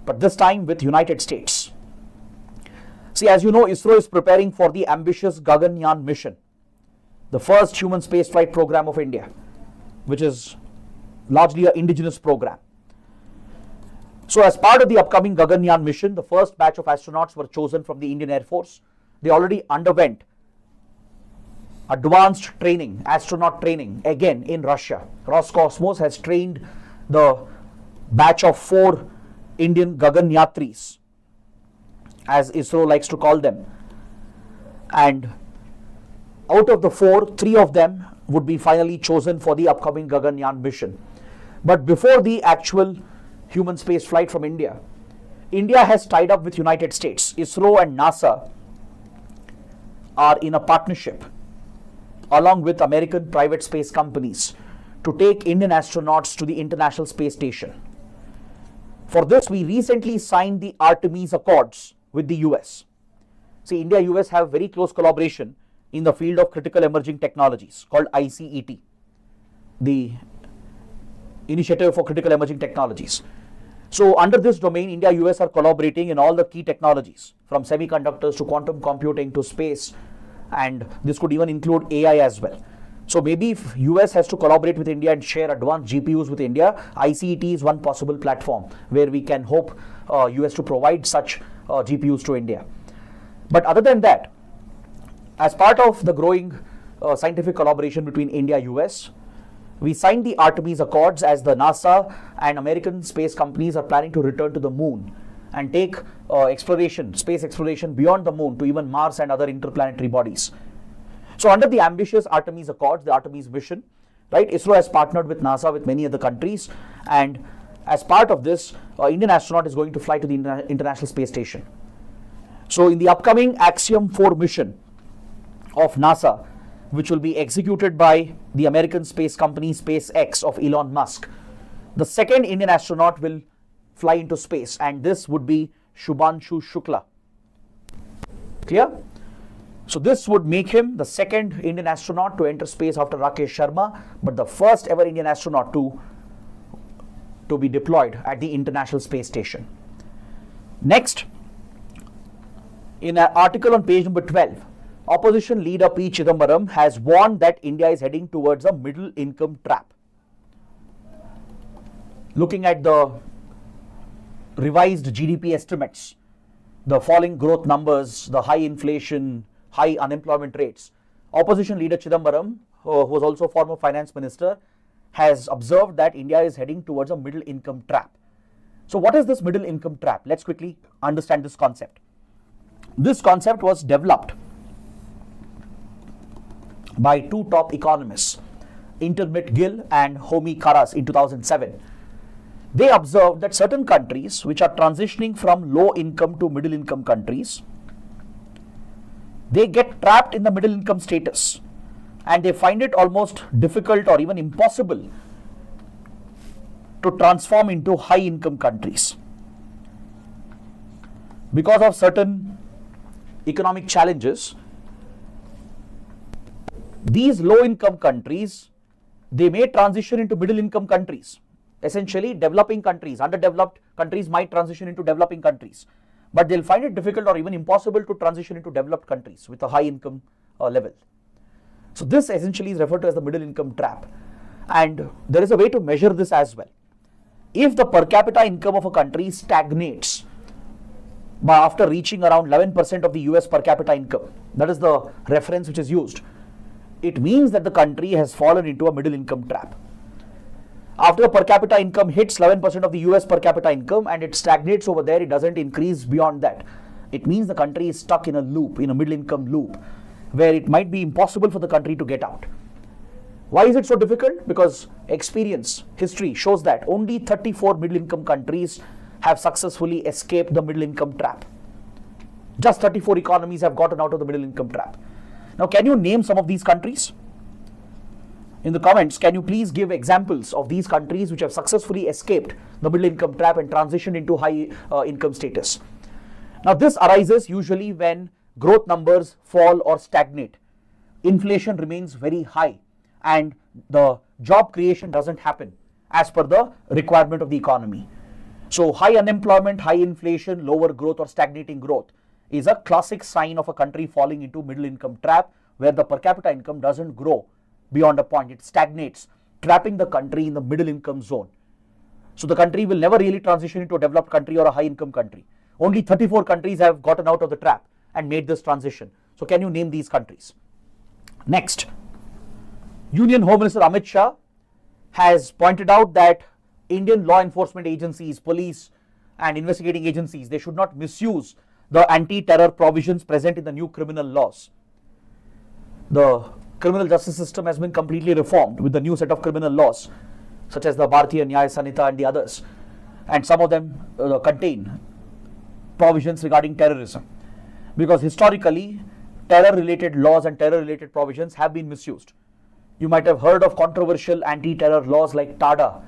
[SPEAKER 1] but this time with United States. See, as you know, ISRO is preparing for the ambitious Gaganyaan mission, the first human spaceflight program of India, which is largely an indigenous program. So as part of the upcoming Gaganyaan mission, the first batch of astronauts were chosen from the Indian Air Force. They already underwent advanced training, astronaut training, again in Russia. Roscosmos has trained the batch of 4 Indian Gaganyatris, as ISRO likes to call them. And out of the 4, 3 of them would be finally chosen for the upcoming Gaganyaan mission. But before the actual human space flight from India, India has tied up with United States. ISRO and NASA are in a partnership along with American private space companies to take Indian astronauts to the International Space Station. For this, we recently signed the Artemis Accords with the US. See, India and US have very close collaboration in the field of critical emerging technologies called ICET, the Initiative for Critical Emerging Technologies. So under this domain, India and US are collaborating in all the key technologies, from semiconductors to quantum computing to space, and this could even include AI as well. So maybe if US has to collaborate with India and share advanced GPUs with India, ICET is one possible platform where we can hope US to provide such GPUs to India. But other than that, as part of the growing scientific collaboration between India and US, we signed the Artemis Accords as the NASA and American space companies are planning to return to the moon and take space exploration beyond the moon to even Mars and other interplanetary bodies. So under the ambitious Artemis Accords, the Artemis mission, right, ISRO has partnered with NASA with many other countries, and as part of this, Indian astronaut is going to fly to the International Space Station. So in the upcoming Axiom 4 mission of NASA, which will be executed by the American space company SpaceX of Elon Musk, the second Indian astronaut will fly into space, and this would be Shubhanshu Shukla. Clear? So this would make him the second Indian astronaut to enter space after Rakesh Sharma, but the first ever Indian astronaut to be deployed at the International Space Station. Next, in an article on page number 12, opposition leader P. Chidambaram has warned that India is heading towards a middle income trap. Looking at the revised GDP estimates, the falling growth numbers, the high inflation, high unemployment rates, opposition leader Chidambaram, who was also former finance minister, has observed that India is heading towards a middle income trap. So what is this middle income trap? Let's quickly understand this concept. This concept was developed by 2 top economists, Intermit Gill and Homi Karas, in 2007. They observed that certain countries which are transitioning from low income to middle income countries, they get trapped in the middle income status, and they find it almost difficult or even impossible to transform into high income countries because of certain economic challenges. These low income countries, they may transition into middle income countries, essentially developing countries, underdeveloped countries might transition into developing countries, but they'll find it difficult or even impossible to transition into developed countries with a high income level. So this essentially is referred to as the middle income trap, and there is a way to measure this as well. If the per capita income of a country stagnates after reaching around 11% of the US per capita income, that is the reference which is used, it means that the country has fallen into a middle income trap. After the per capita income hits 11% of the US per capita income and it stagnates over there, it doesn't increase beyond that, it means the country is stuck in a loop, in a middle income loop, where it might be impossible for the country to get out. Why is it so difficult? Because experience, history shows that only 34 middle income countries have successfully escaped the middle income trap. Just 34 economies have gotten out of the middle income trap. Now, can you name some of these countries? In the comments, can you please give examples of these countries which have successfully escaped the middle income trap and transitioned into high income status? Now, this arises usually when growth numbers fall or stagnate, inflation remains very high, and the job creation doesn't happen as per the requirement of the economy. So high unemployment, high inflation, lower growth or stagnating growth is a classic sign of a country falling into middle income trap, where the per capita income doesn't grow beyond a point, it stagnates, trapping the country in the middle income zone. So the country will never really transition into a developed country or a high income country. Only 34 countries have gotten out of the trap and made this transition. So can you name these countries? Next, Union Home Minister Amit Shah has pointed out that Indian law enforcement agencies, police and investigating agencies, they should not misuse the anti-terror provisions present in the new criminal laws. The criminal justice system has been completely reformed with the new set of criminal laws, such as the Bharatiya Nyaya Sanhita and the others, and some of them contain provisions regarding terrorism, because historically terror-related laws and terror-related provisions have been misused. You might have heard of controversial anti-terror laws like TADA,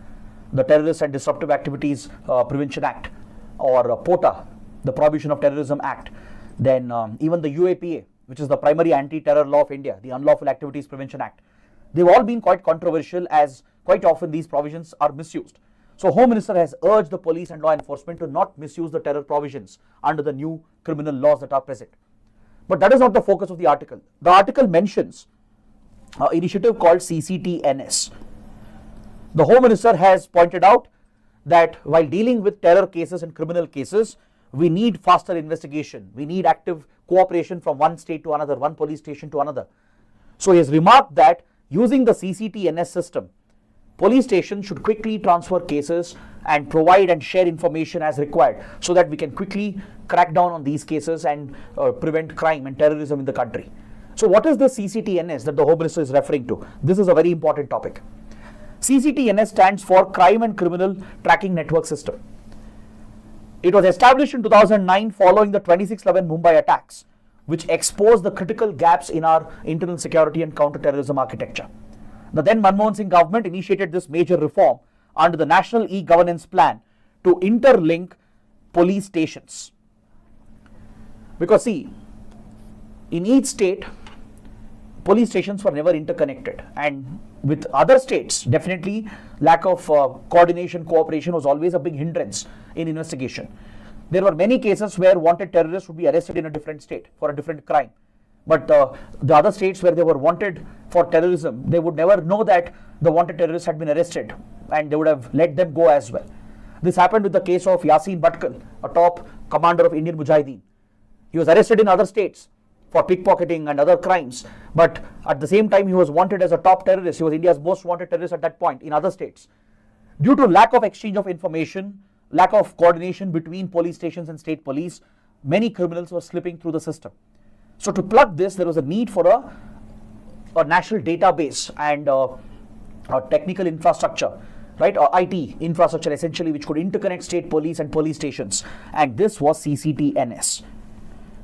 [SPEAKER 1] the Terrorist and Disruptive Activities Prevention Act, or POTA, the Prohibition of Terrorism Act. Then even the UAPA, which is the primary anti-terror law of India, the Unlawful Activities Prevention Act. They've all been quite controversial, as quite often these provisions are misused. So Home Minister has urged the police and law enforcement to not misuse the terror provisions under the new criminal laws that are present. But that is not the focus of the article. The article mentions an initiative called CCTNS. The Home Minister has pointed out that while dealing with terror cases and criminal cases, we need faster investigation. We need active cooperation from one state to another, one police station to another. So he has remarked that using the CCTNS system, police stations should quickly transfer cases and provide and share information as required, so that we can quickly crack down on these cases and prevent crime and terrorism in the country. So what is the CCTNS that the Home Minister is referring to? This is a very important topic. CCTNS stands for Crime and Criminal Tracking Network System. It was established in 2009 following the 26/11 Mumbai attacks, which exposed the critical gaps in our internal security and counter-terrorism architecture. The then Manmohan Singh government initiated this major reform under the National E-Governance Plan to interlink police stations. Because see, in each state, police stations were never interconnected, and with other states, definitely lack of coordination, cooperation was always a big hindrance in investigation. There were many cases where wanted terrorists would be arrested in a different state for a different crime, but the other states where they were wanted for terrorism, they would never know that the wanted terrorists had been arrested, and they would have let them go as well. This happened with the case of Yasin Bhatkal, a top commander of Indian Mujahideen. He was arrested in other states for pickpocketing and other crimes, but at the same time he was wanted as a top terrorist. He was India's most wanted terrorist at that point in other states. Due to lack of exchange of information, lack of coordination between police stations and state police, many criminals were slipping through the system. So to plug this, there was a need for a national database and a technical infrastructure, right, or IT infrastructure essentially, which could interconnect state police and police stations, and this was CCTNS.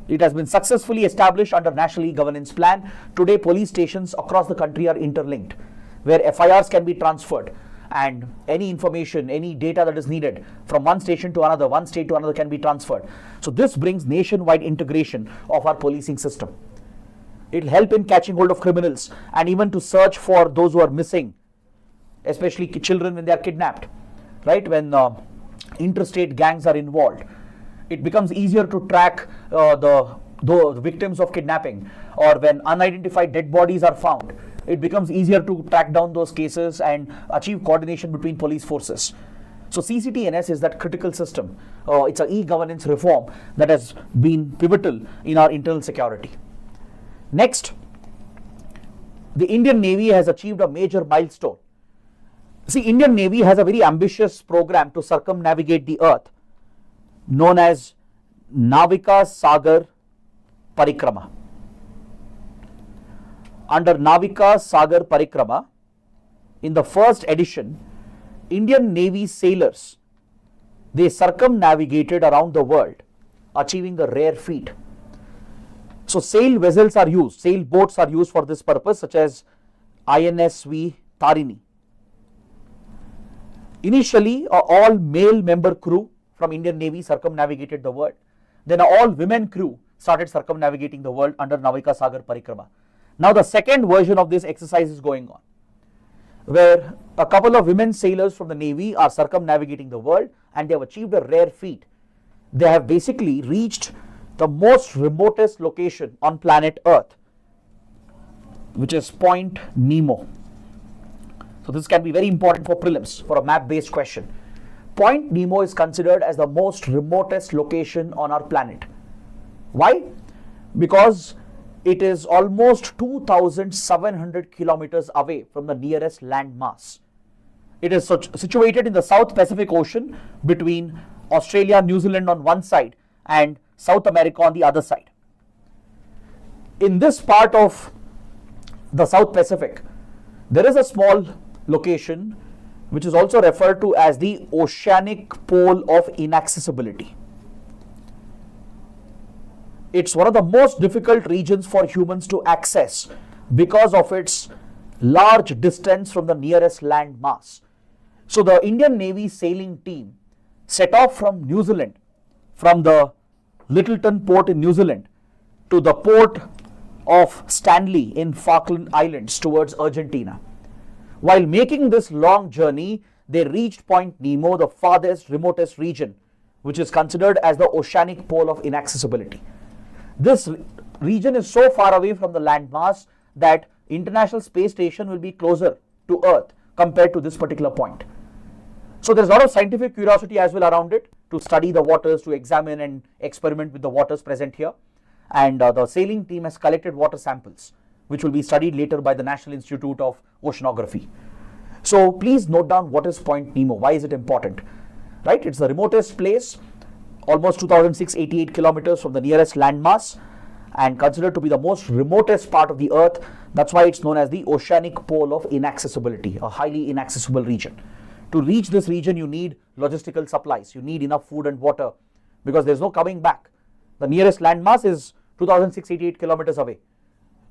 [SPEAKER 1] It has been successfully established under National E-Governance Plan. Today, police stations across the country are interlinked, where FIRs can be transferred, and any information, any data that is needed from one station to another, one state to another, can be transferred. So this brings nationwide integration of our policing system. It will help in catching hold of criminals and even to search for those who are missing, especially children when they are kidnapped. right? When interstate gangs are involved, it becomes easier to track the victims of kidnapping, or when unidentified dead bodies are found, it becomes easier to track down those cases and achieve coordination between police forces. So CCTNS is that critical system. It's an e-governance reform that has been pivotal in our internal security. Next, the Indian Navy has achieved a major milestone. See, Indian Navy has a very ambitious program to circumnavigate the earth known as Navika Sagar Parikrama. Under Navika Sagar Parikrama, in the first edition, Indian Navy sailors, they circumnavigated around the world, achieving a rare feat. So sail vessels are used, sail boats are used for this purpose, such as INSV Tarini. Initially, all male member crew from Indian Navy circumnavigated the world. Then all women crew started circumnavigating the world under Navika Sagar Parikrama. Now the second version of this exercise is going on, where a couple of women sailors from the Navy are circumnavigating the world, and they have achieved a rare feat. They have basically reached the most remotest location on planet Earth, which is Point Nemo. So this can be very important for prelims, for a map-based question. Point Nemo is considered as the most remotest location on our planet. Why? Because it is almost 2,700 kilometers away from the nearest land mass. It is situated in the South Pacific Ocean between Australia, New Zealand on one side and South America on the other side. In this part of the South Pacific, there is a small location which is also referred to as the oceanic pole of inaccessibility. It's one of the most difficult regions for humans to access because of its large distance from the nearest land mass. So the Indian Navy sailing team set off from New Zealand, from the Lyttelton port in New Zealand to the port of Stanley in Falkland Islands towards Argentina. While making this long journey, they reached Point Nemo, the farthest, remotest region, which is considered as the oceanic pole of inaccessibility. This region is so far away from the landmass that International Space Station will be closer to Earth compared to this particular point. So there's a lot of scientific curiosity as well around it, to study the waters, to examine and experiment with the waters present here. And the sailing team has collected water samples, which will be studied later by the National Institute of Oceanography. So please note down, what is Point Nemo? Why is it important? Right? It's the remotest place, almost 2,688 kilometers from the nearest landmass, and considered to be the most remotest part of the Earth. That's why it's known as the oceanic pole of inaccessibility, a highly inaccessible region. To reach this region, you need logistical supplies. You need enough food and water, because there's no coming back. The nearest landmass is 2,688 kilometers away.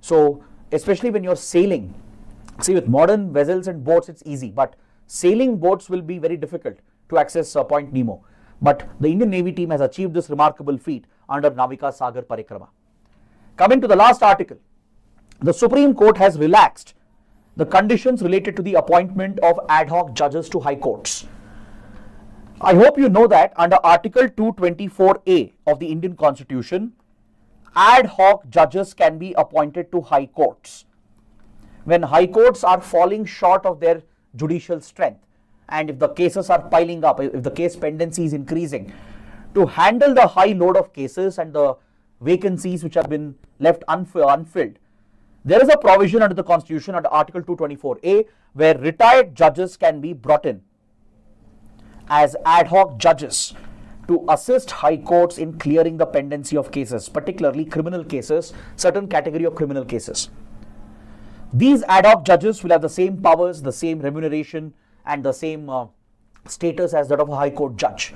[SPEAKER 1] So especially when you're sailing, see, with modern vessels and boats, it's easy, but sailing boats will be very difficult to access Point Nemo. But the Indian Navy team has achieved this remarkable feat under Navika Sagar Parikrama. Coming to the last article, the Supreme Court has relaxed the conditions related to the appointment of ad hoc judges to high courts. I hope you know that under Article 224A of the Indian Constitution, ad hoc judges can be appointed to high courts when high courts are falling short of their judicial strength, and if the cases are piling up, if the case pendency is increasing. To handle the high load of cases and the vacancies which have been left unfilled, there is a provision under the Constitution, under Article 224A, where retired judges can be brought in as ad hoc judges to assist high courts in clearing the pendency of cases, particularly criminal cases, certain category of criminal cases. These ad hoc judges will have the same powers, the same remuneration, and the same status as that of a high court judge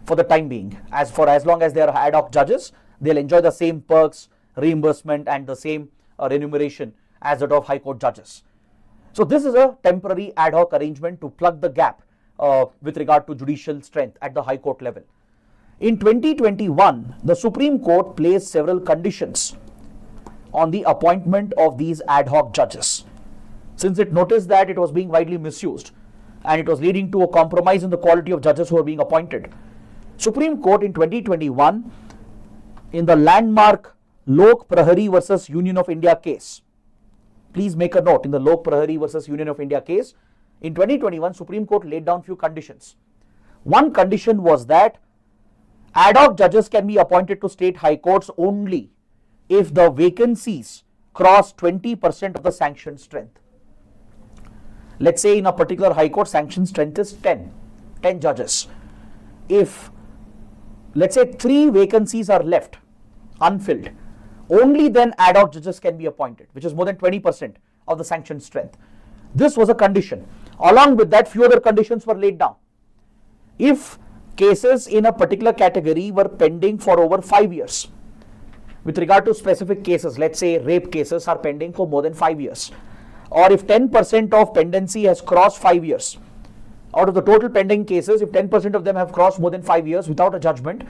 [SPEAKER 1] for the time being. As long as they are ad hoc judges, they'll enjoy the same perks, reimbursement, and the same remuneration as that of high court judges. So this is a temporary ad hoc arrangement to plug the gap with regard to judicial strength at the high court level. In 2021, the Supreme Court placed several conditions on the appointment of these ad hoc judges, since it noticed that it was being widely misused. and it was leading to a compromise in the quality of judges who are being appointed. Supreme Court in 2021, in the landmark Lok Prahari versus Union of India case, please make a note, in the Lok Prahari versus Union of India case, in 2021, Supreme Court laid down few conditions. One condition was that ad hoc judges can be appointed to state high courts only if the vacancies cross 20% of the sanctioned strength. Let's say in a particular high court, sanctioned strength is 10 judges. If, let's say, 3 vacancies are left unfilled, only then ad hoc judges can be appointed, which is more than 20% of the sanctioned strength. This was a condition. Along with that, few other conditions were laid down. If cases in a particular category were pending for over 5 years, with regard to specific cases, let's say rape cases are pending for more than 5 years, or if 10% of pendency has crossed 5 years, out of the total pending cases, if 10% of them have crossed more than 5 years without a judgment,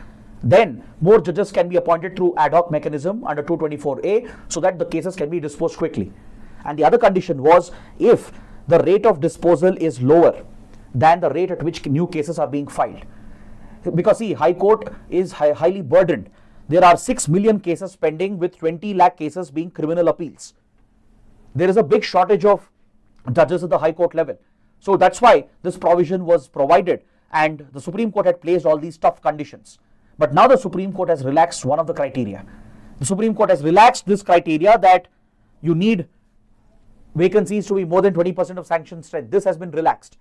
[SPEAKER 1] then more judges can be appointed through ad hoc mechanism under 224A so that the cases can be disposed quickly. And the other condition was if the rate of disposal is lower than the rate at which new cases are being filed. Because see, High Court is highly burdened. There are 6 million cases pending with 20 lakh cases being criminal appeals. There is a big shortage of judges at the High Court level. So that's why this provision was provided, and the Supreme Court had placed all these tough conditions. But now the Supreme Court has relaxed one of the criteria. The Supreme Court has relaxed this criteria that you need vacancies to be more than 20% of sanctioned strength. This has been relaxed.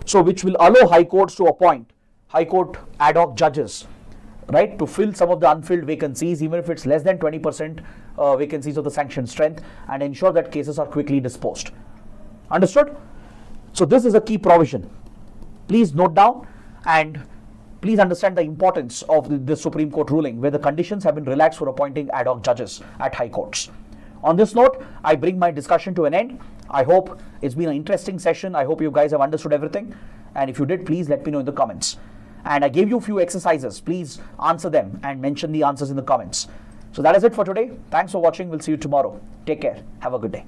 [SPEAKER 1] So which will allow high courts to appoint high court ad hoc judges, right, to fill some of the unfilled vacancies, even if it's less than 20% vacancies of the sanctioned strength, and ensure that cases are quickly disposed. Understood? So this is a key provision. Please note down and please understand the importance of the Supreme Court ruling where the conditions have been relaxed for appointing ad hoc judges at high courts. On this note, I bring my discussion to an end. I hope it's been an interesting session. I hope you guys have understood everything. And if you did, please let me know in the comments. And I gave you a few exercises. Please answer them and mention the answers in the comments. So that is it for today. Thanks for watching. We'll see you tomorrow. Take care. Have a good day.